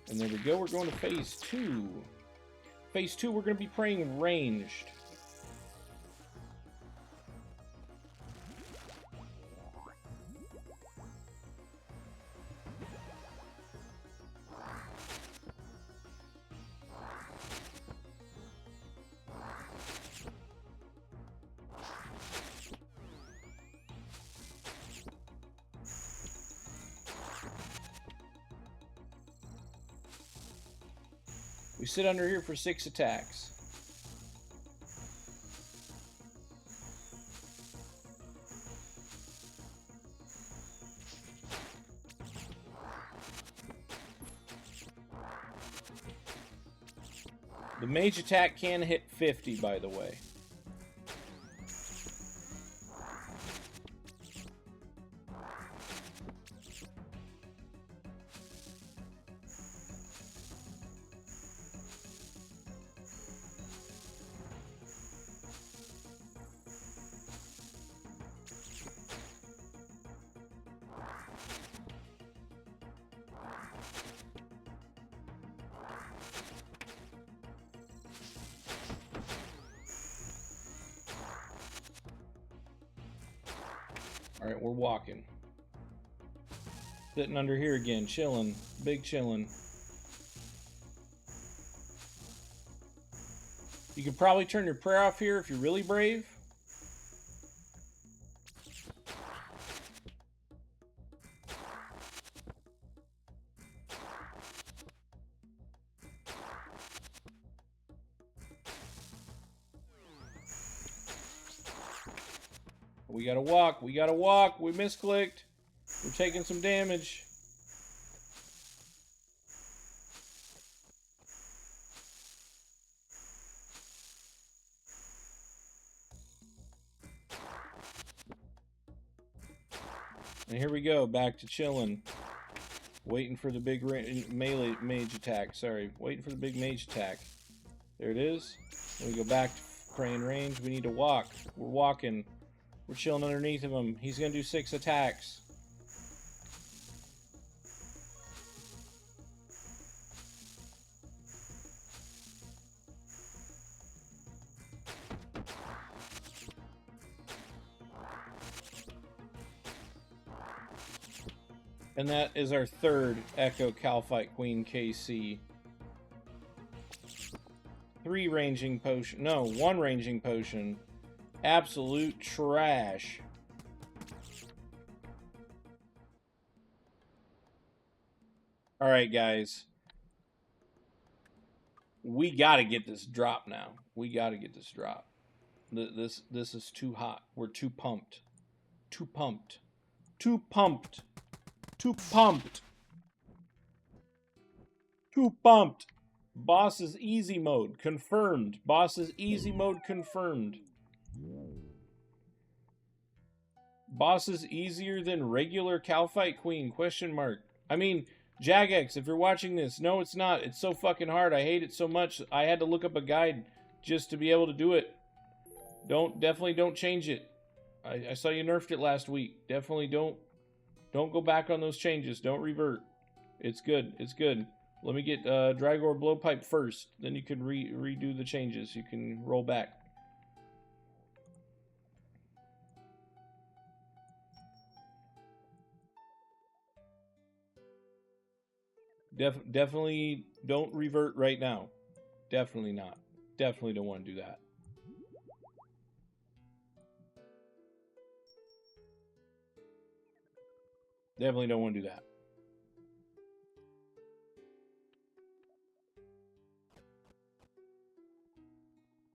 And there we go. We're going to phase 2. Phase 2, we're going to be playing ranged. We sit under here for 6 attacks. The mage attack can hit 50, by the way. Alright, we're walking. Sitting under here again, chilling. Big chilling. You could probably turn your prayer off here if you're really brave. We gotta walk, we gotta walk, we misclicked. We're taking some damage. And here we go, back to chilling. Waiting for the big melee mage attack, sorry. Waiting for the big mage attack. There it is. Then we go back to praying range. We need to walk. We're walking. We're chilling underneath of him. He's going to do 6 attacks. And that is our 3rd Echo Kalphite Queen KC. 3 ranging potion. No, 1 ranging potion. Absolute trash. Alright, guys. We gotta get this drop now. We gotta get this drop. This is too hot. We're too pumped. Too pumped. Too pumped. Too pumped. Too pumped. Boss's easy mode confirmed. Boss's easy mode confirmed. Boss is easier than regular Kalphite Queen? Question mark. I mean, Jagex, if you're watching this, no, it's not. It's so fucking hard. I hate it so much. I had to look up a guide just to be able to do it. Definitely don't change it. I saw you nerfed it last week. Definitely don't go back on those changes. Don't revert. It's good. It's good. Let me get Drygore Blowpipe first. Then you can redo the changes. You can roll back. Definitely don't revert right now. Definitely not. Definitely don't want to do that. Definitely don't want to do that.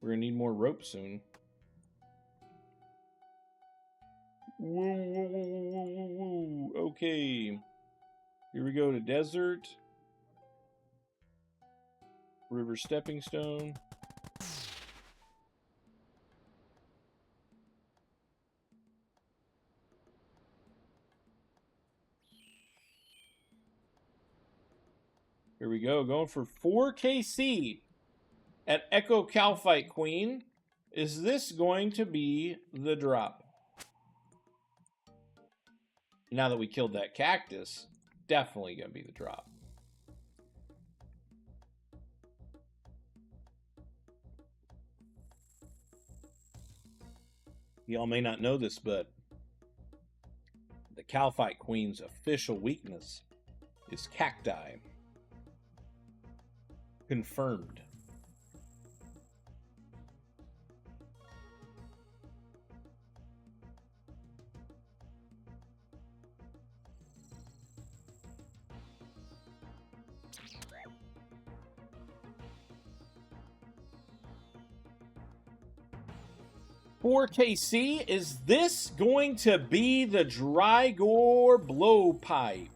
We're going to need more rope soon. Woo. Okay. Here we go to desert. River stepping stone. Here we go. Going for 4 KC. At Echo Kalphite Queen, is this going to be the drop? Now that we killed that cactus, definitely going to be the drop. Y'all may not know this, but the Kalphite Queen's official weakness is cacti. Confirmed. $4KC, is this going to be the Drygore Blowpipe?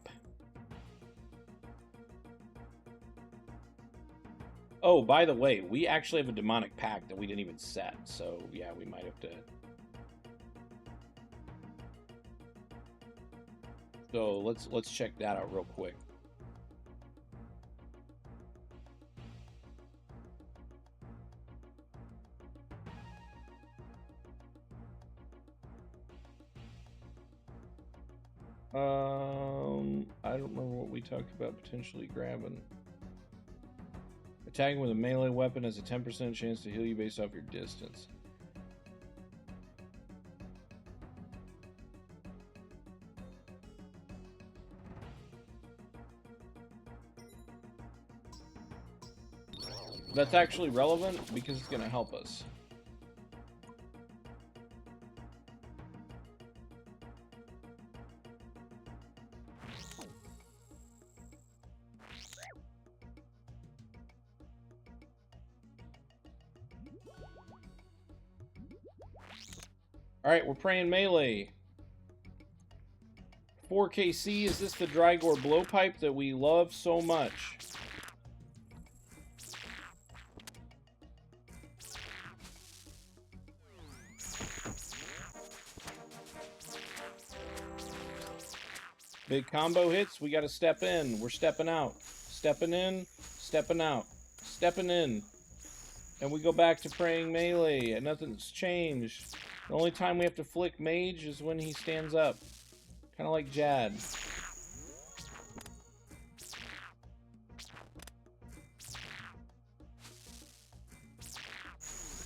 Oh, by the way, we actually have a demonic pact that we didn't even set, so yeah, we might have to... So let's check that out real quick. I don't remember what we talked about potentially grabbing. Attacking with a melee weapon has a 10% chance to heal you based off your distance. That's actually relevant because it's going to help us. Alright, we're praying melee. 4KC, is this the Drygore Blowpipe that we love so much? Big combo hits, we gotta step in. We're stepping out. Stepping in, stepping out. Stepping in. And we go back to praying melee, and nothing's changed. The only time we have to flick mage is when he stands up. Kind of like Jad.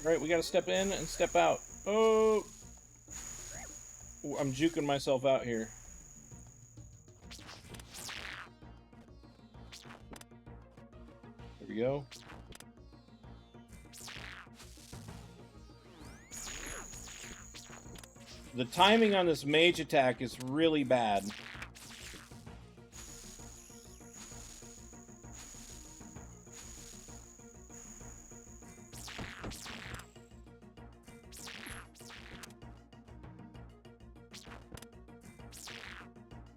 Alright, we gotta step in and step out. Oh! Ooh, I'm juking myself out here. There we go. The timing on this mage attack is really bad.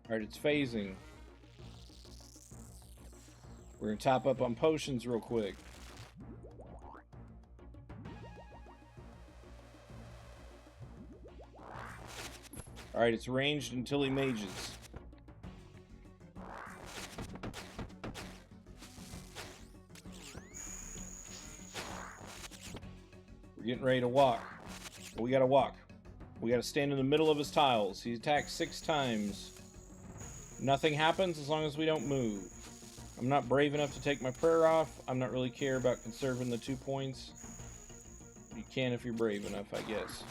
Alright, it's phasing. We're gonna top up on potions real quick. Alright, it's ranged until he mages. We're getting ready to walk. But we gotta walk. We gotta stand in the middle of his tiles. He attacks 6 times. Nothing happens as long as we don't move. I'm not brave enough to take my prayer off. I'm not really care about conserving the 2 points. You can if you're brave enough, I guess.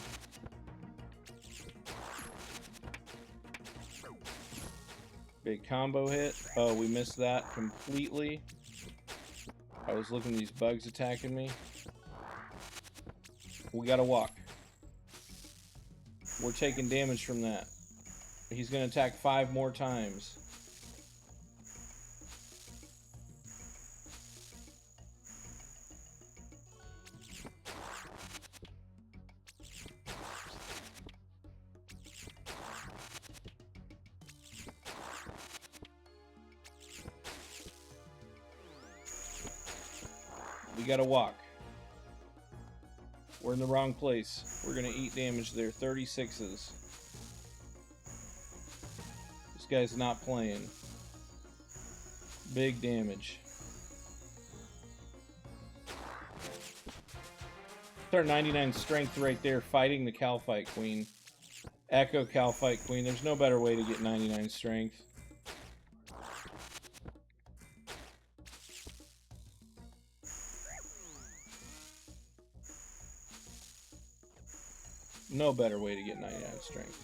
Big combo hit. Oh, we missed that completely. I was looking at these bugs attacking me. We gotta walk. We're taking damage from that. He's gonna attack 5 more times. We gotta walk. We're in the wrong place. We're gonna eat damage there. 36s. This guy's not playing. Big damage. Our 99 strength right there fighting the Kalphite Queen. Echo Kalphite Queen. There's no better way to get 99 strength. No better way to get 99 strength.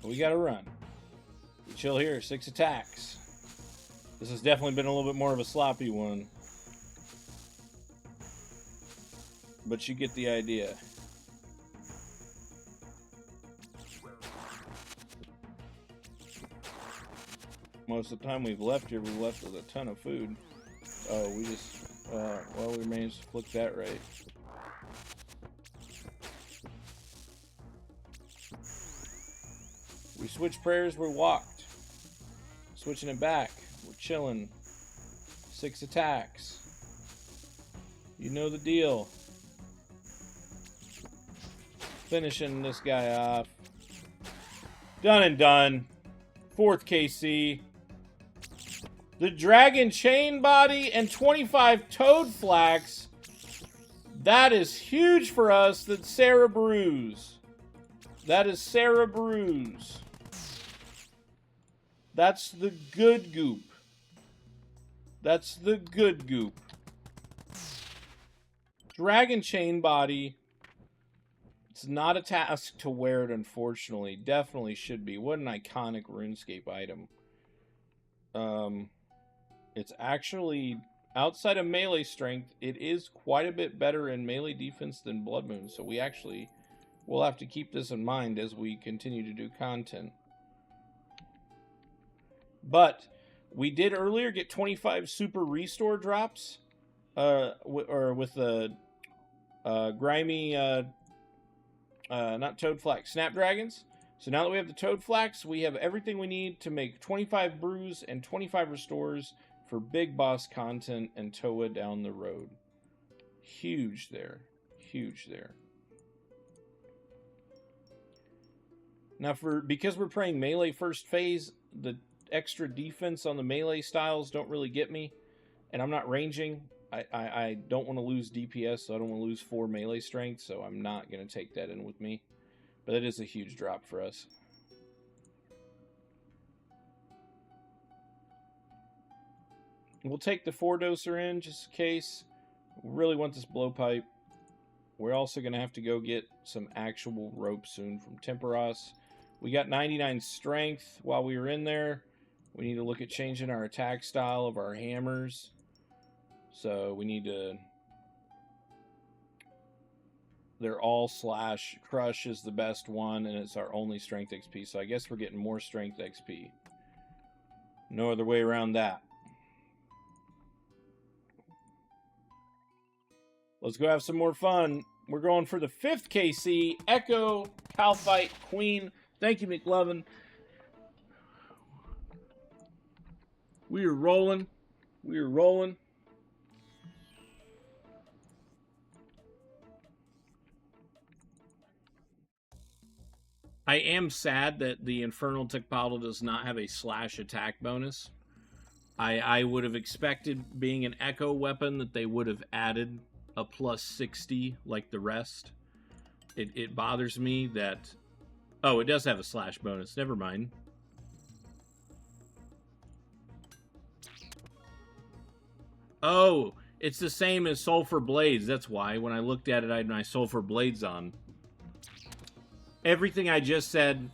We gotta run. We chill here, 6 attacks. This has definitely been a little bit more of a sloppy one. But you get the idea. Most of the time we've left here, we've left with a ton of food. Oh, we just, well, we managed to flick that right. We switched prayers, we walked. Switching it back, we're chilling. 6 attacks. You know the deal. Finishing this guy off. Done and done. 4th KC. The Dragon Chain Body and 25 Toad Flax. That is huge for us. That's Sarah Bruise. That is Sarah Bruise. That's the good goop. That's the good goop. Dragon Chain Body. It's not a task to wear it, unfortunately. Definitely should be. What an iconic RuneScape item. It's actually, outside of melee strength, it is quite a bit better in melee defense than Blood Moon. So we actually will have to keep this in mind as we continue to do content. But we did earlier get 25 super restore drops, with the grimy, not Toad Flax, Snapdragons. So now that we have the Toad Flax, we have everything we need to make 25 brews and 25 restores for big boss content and Toa down the road. Huge there. Huge there. Now, because we're playing melee first phase, the extra defense on the melee styles don't really get me. And I'm not ranging. I don't want to lose DPS, so I don't want to lose 4 melee strength, so I'm not going to take that in with me. But it is a huge drop for us. We'll take the 4-doser in, just in case. We really want this Blowpipe. We're also going to have to go get some actual rope soon from Temperos. We got 99 strength while we were in there. We need to look at changing our attack style of our hammers. So we need to... They're all slash. Crush is the best one, and it's our only strength XP. So I guess we're getting more strength XP. No other way around that. Let's go have some more fun. We're going for the 5th KC, Echo Kalphite Queen. Thank you, McLovin. We are rolling. We are rolling. I am sad that the Infernal Tecpotl does not have a slash attack bonus. I would have expected, being an Echo weapon, that they would have added a plus 60 like the rest. It bothers me that... Oh, it does have a slash bonus. Never mind. Oh, it's the same as Sulfur Blades. That's why. When I looked at it, I had my Sulfur Blades on. Everything I just said,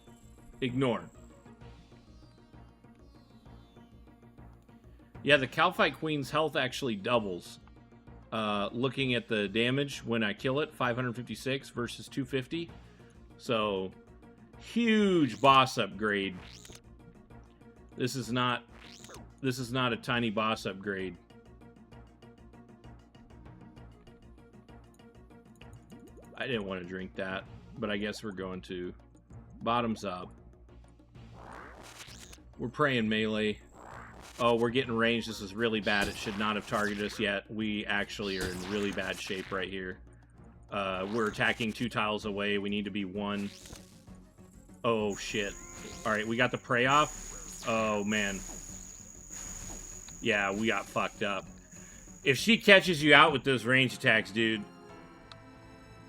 ignore. Yeah, the Kalphite Queen's health actually doubles. Looking at the damage when I kill it, 556 versus 250. So, huge boss upgrade. This is not a tiny boss upgrade. I didn't want to drink that, but I guess we're going to. Bottoms up. We're praying melee. Oh, we're getting range. This is really bad. It should not have targeted us yet. We actually are in really bad shape right here. We're attacking 2 tiles away. We need to be 1. Oh, shit. All right, we got the prey off. Oh, man. Yeah, we got fucked up. If she catches you out with those range attacks, dude,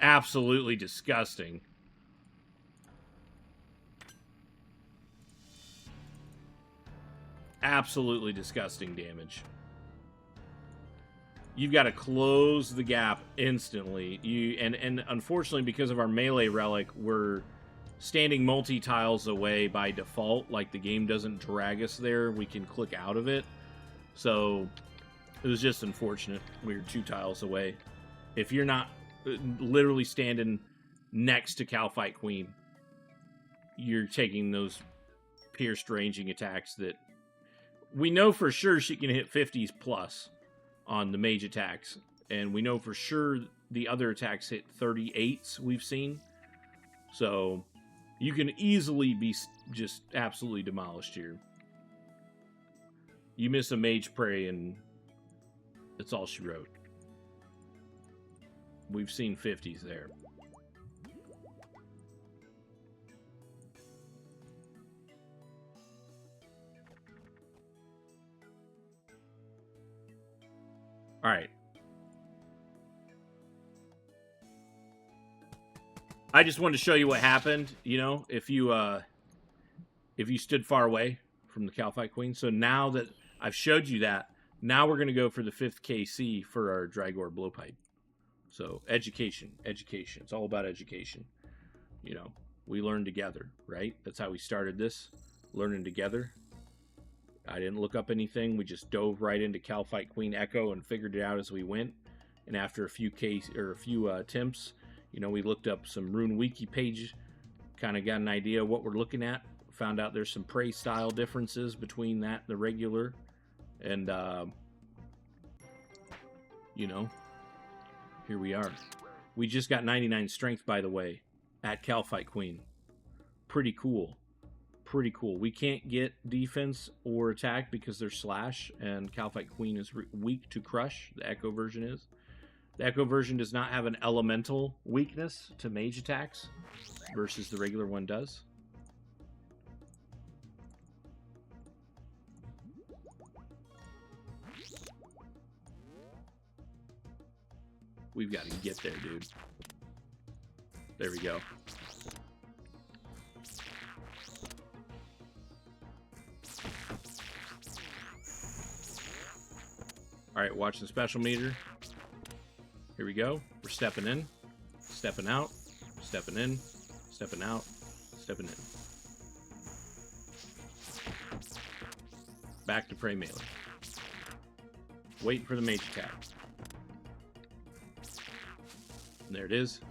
absolutely disgusting. Absolutely disgusting damage. You've got to close the gap instantly. And unfortunately, because of our melee relic, we're standing multi-tiles away by default. Like, the game doesn't drag us there. We can click out of it. So, it was just unfortunate. We were 2 tiles away. If you're not literally standing next to Kalphite Queen, you're taking those pierced ranging attacks that we know for sure she can hit 50s plus on the mage attacks. And we know for sure the other attacks hit 38s we've seen. So you can easily be just absolutely demolished here. You miss a mage prey and that's all she wrote. We've seen 50s there. All right. I just wanted to show you what happened, you know, if you stood far away from the Kalphite Queen. So now that I've showed you that, now we're going to go for the 5th KC for our Drygore Blowpipe. So education. It's all about education. You know, we learn together, right? That's how we started this, learning together. I didn't look up anything. We just dove right into Kalphite Queen Echo and figured it out as we went. And after a few attempts, you know, we looked up some Rune Wiki page, kind of got an idea of what we're looking at. Found out there's some prey style differences between that and the regular. And, you know, here we are. We just got 99 strength, by the way, at Kalphite Queen. Pretty cool. Pretty cool. We can't get defense or attack because they're slash, and Kalphite Queen is weak to crush. The Echo version is. The Echo version does not have an elemental weakness to mage attacks versus the regular one does. We've got to get there, dude. There we go. All right, watch the special meter. Here we go. We're stepping in, stepping out, stepping in, stepping out, stepping in. Back to prey melee. Waiting for the mage attack. And there it is.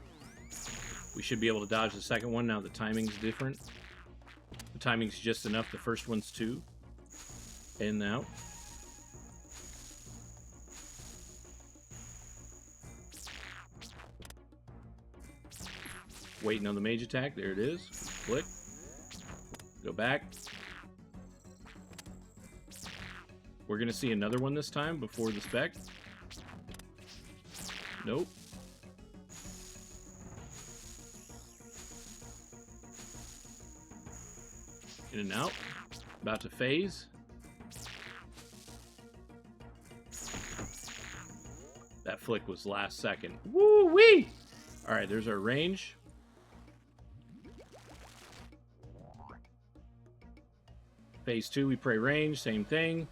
We should be able to dodge the second one now. The timing's different. The timing's just enough. The first one's 2. In and out. Waiting on the mage attack. There it is. Click. Go back. We're going to see another one this time before the spec. Nope. In and out. About to phase. That flick was last second. Woo-wee! Alright, there's our range. Phase 2, we pray range, same thing.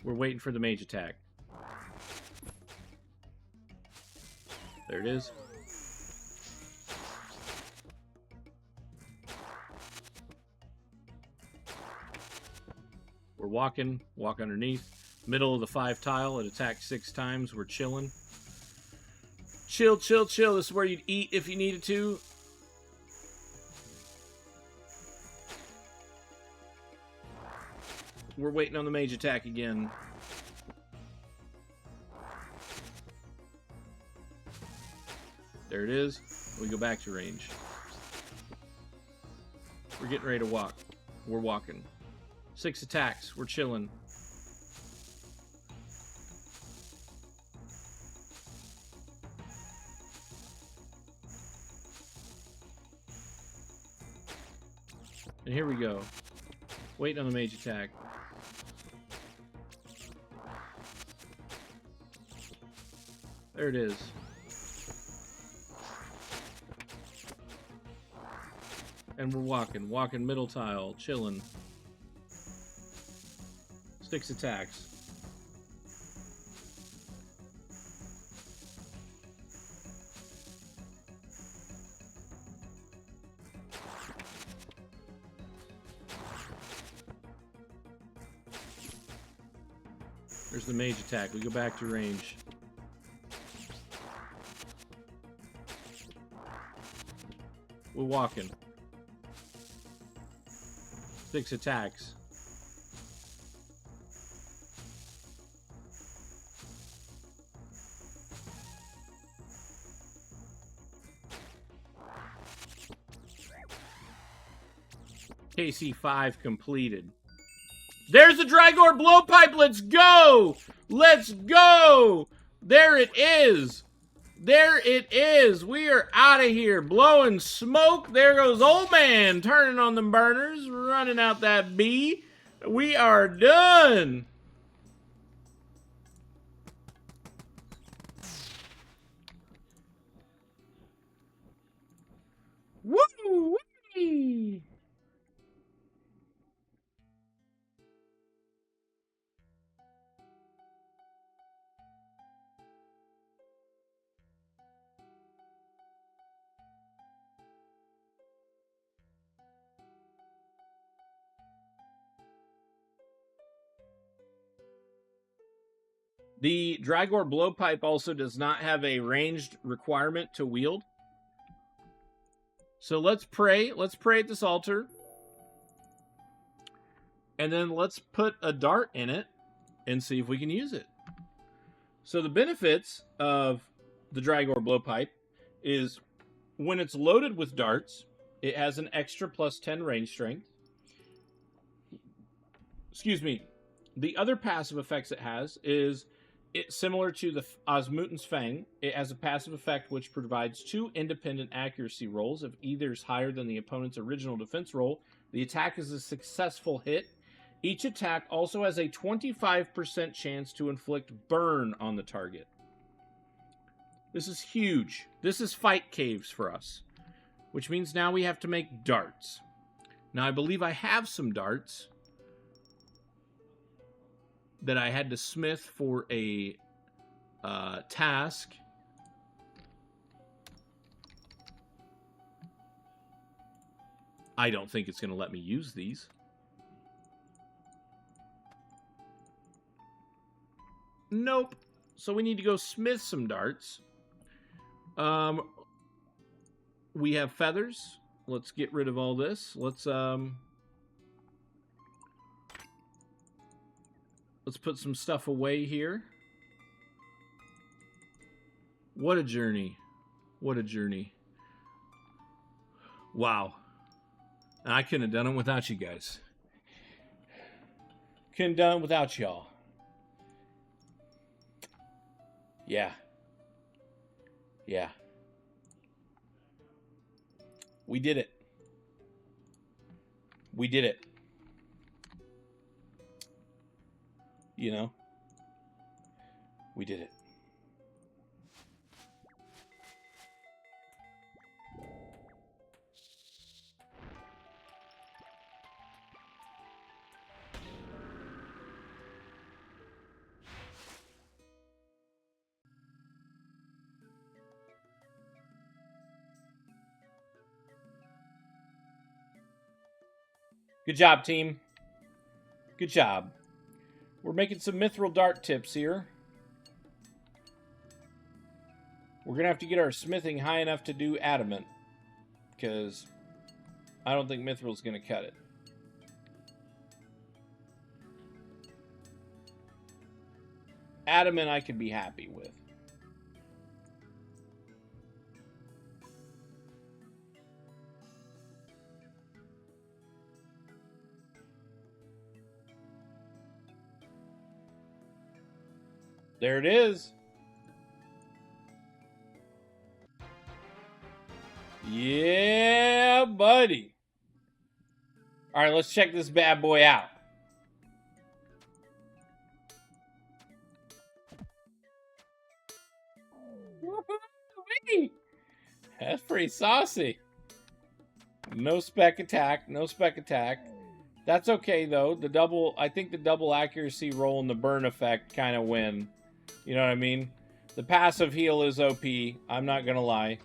We're waiting for the mage attack. There it is. We're walking, walk underneath. Middle of the 5 tile, it attacks 6 times. We're chilling. Chill, chill, chill. This is where you'd eat if you needed to. We're waiting on the mage attack again. There it is. We go back to range. We're getting ready to walk. We're walking. 6 attacks. We're chilling. And here we go. Waiting on the mage attack. There it is. And we're walking middle tile, chilling. 6 attacks. There's the mage attack. We go back to range. We're walking. 6 attacks. KC5 completed. There's the Drygore Blowpipe. Let's go! Let's go! There it is. There it is. We are out of here. Blowing smoke. There goes old man turning on them burners, running out that bee. We are done. Woo-wee! The Drygore Blowpipe also does not have a ranged requirement to wield. So let's pray. Let's pray at this altar. And then let's put a dart in it and see if we can use it. So the benefits of the Drygore Blowpipe is when it's loaded with darts, it has an extra +10 range strength. Excuse me. The other passive effects it has is similar to the Osmuten's Fang. It has a passive effect which provides 2 independent accuracy rolls. If either is higher than the opponent's original defense roll, the attack is a successful hit. Each attack also has a 25% chance to inflict burn on the target. This is huge. This is fight caves for us, which means now we have to make darts. Now, I believe I have some darts that I had to smith for a task. I don't think it's going to let me use these. Nope. So we need to go smith some darts. We have feathers. Let's get rid of all this. Let's put some stuff away here. What a journey. What a journey. Wow. I couldn't have done it without you guys. Couldn't have done it without y'all. Yeah. Yeah. We did it. We did it. You know? We did it. Good job, team. Good job. We're making some mithril dart tips here. We're going to have to get our smithing high enough to do adamant, because I don't think mithril's going to cut it. Adamant I could be happy with. There it is. Yeah, buddy. All right, let's check this bad boy out. That's pretty saucy. No spec attack. No spec attack. That's okay though. The double, I think the double accuracy roll and the burn effect kind of win. You know what I mean? The passive heal is OP. I'm not gonna lie.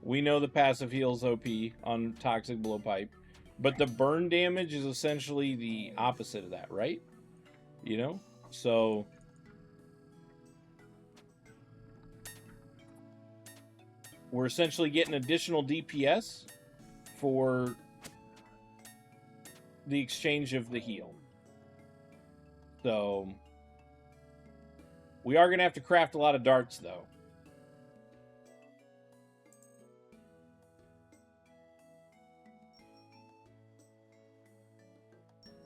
We know the passive heal is OP on Toxic Blowpipe, but the burn damage is essentially the opposite of that, right? You know, so we're essentially getting additional DPS for the exchange of the heal. So we are going to have to craft a lot of darts, though.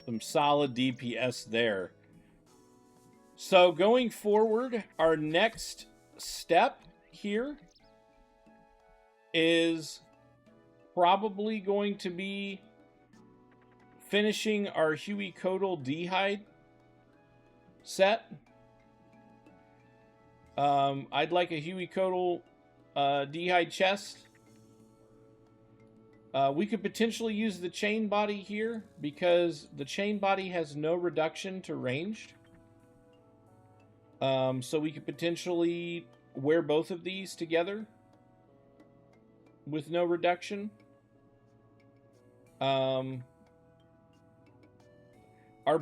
Some solid DPS there. So going forward, our next step here is probably going to be finishing our Huey-Codal D'hide set. I'd like a Huey-Codal D'hide chest. We could potentially use the chain body here because the chain body has no reduction to ranged. So we could potentially wear both of these together with no reduction. Our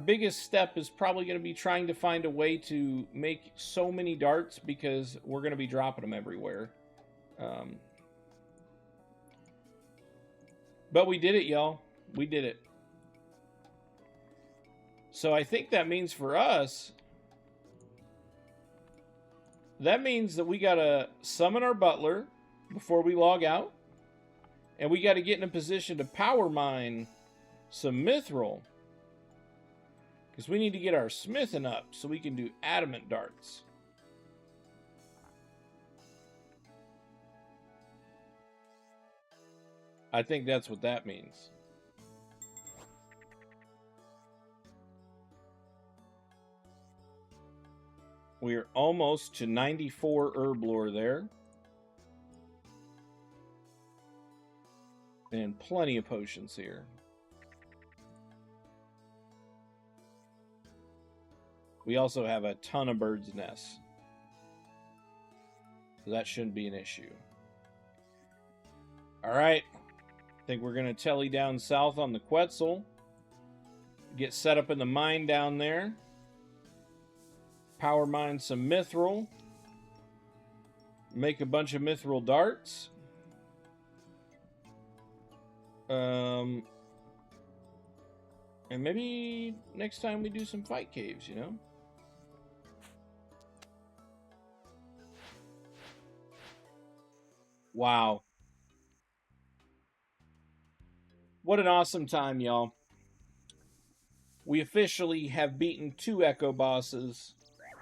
biggest step is probably going to be trying to find a way to make so many darts because we're going to be dropping them everywhere. But we did it, y'all. We did it. So I think that means for us, that means that we got to summon our butler before we log out. And we got to get in a position to power mine some mithril. Because we need to get our smithing up so we can do adamant darts. I think that's what that means. We are almost to 94 herb lore there. And plenty of potions here. We also have a ton of birds' nests. So that shouldn't be an issue. Alright. I think we're going to telly down south on the Quetzal. Get set up in the mine down there. Power mine some mithril. Make a bunch of mithril darts. And maybe next time we do some fight caves, you know? Wow. What an awesome time, y'all. We officially have beaten 2 Echo bosses.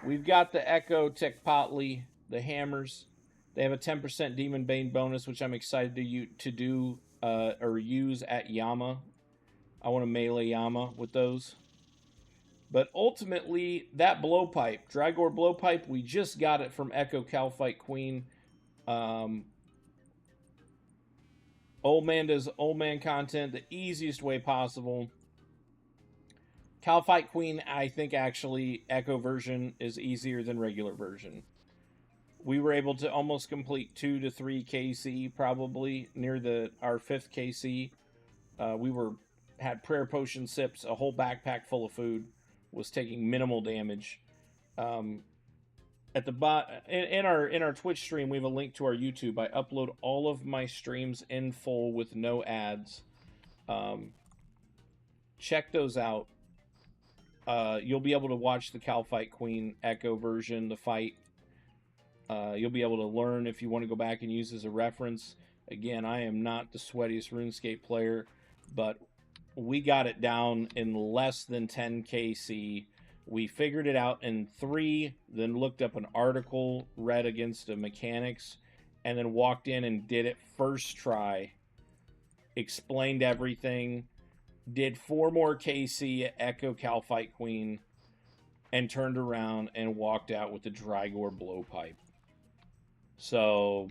We've got the Echo Tekpotli, the hammers. They have a 10% Demon Bane bonus, which I'm excited to do or use at Yama. I want to melee Yama with those. But ultimately, that Blowpipe, Drygore Blowpipe, we just got it from Echo Kalphite Queen. Old man does old man content the easiest way possible. Kalphite Queen, I think actually Echo version is easier than regular version. We were able to almost complete 2 to 3 KC probably near our 5th KC. We had prayer potion sips, a whole backpack full of food, was taking minimal damage. At the in our Twitch stream, we have a link to our YouTube. I upload all of my streams in full with no ads. Check those out. You'll be able to watch the Kalphite Queen Echo version, the fight. You'll be able to learn if you want to go back and use as a reference. Again, I am not the sweatiest RuneScape player, but we got it down in less than 10 KC We figured it out in 3, then looked up an article, read against the mechanics, and then walked in and did it first try. Explained everything. Did 4 more KC at Echo Kalphite Queen, and turned around and walked out with the Drygore Blowpipe. So,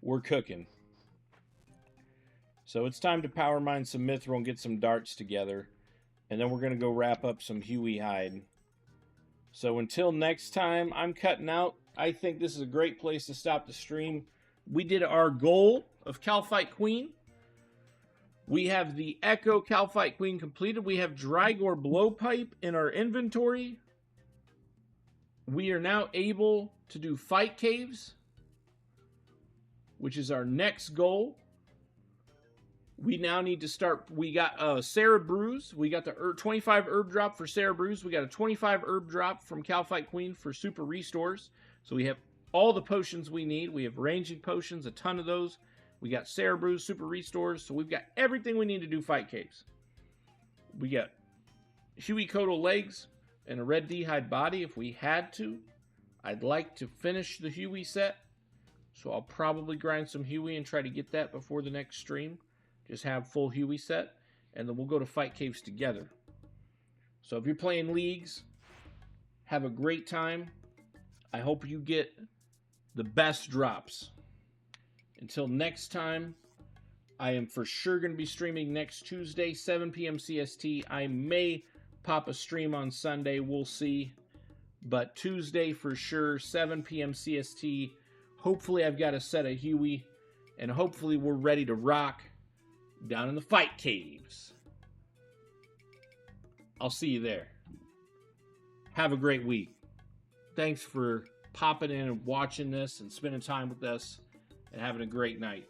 we're cooking. So it's time to power mine some mithril and get some darts together. And then we're going to go wrap up some Huey hide. So until next time, I'm cutting out. I think this is a great place to stop the stream. We did our goal of Kalphite Queen. We have the Echo Kalphite Queen completed. We have Drygore Blowpipe in our inventory. We are now able to do fight caves, which is our next goal. We now need to start. We got Sarah Brews. We got the 25 herb drop for Sarah Brews. We got a 25 herb drop from Kalphite Queen for super restores. So we have all the potions we need. We have ranging potions, a ton of those. We got Sarah Brews, super restores. So we've got everything we need to do fight caves. We got Huey Kotal legs and a red d'hide body if we had to. I'd like to finish the Huey set. So I'll probably grind some Huey and try to get that before the next stream. Just have full Huey set, and then we'll go to fight caves together. So if you're playing leagues, have a great time. I hope you get the best drops. Until next time, I am for sure going to be streaming next Tuesday, 7 p.m. CST. I may pop a stream on Sunday. We'll see. But Tuesday for sure, 7 p.m. CST. Hopefully I've got a set of Huey, and hopefully we're ready to rock down in the fight caves. I'll see you there. Have a great week. Thanks for popping in and watching this and spending time with us and having a great night.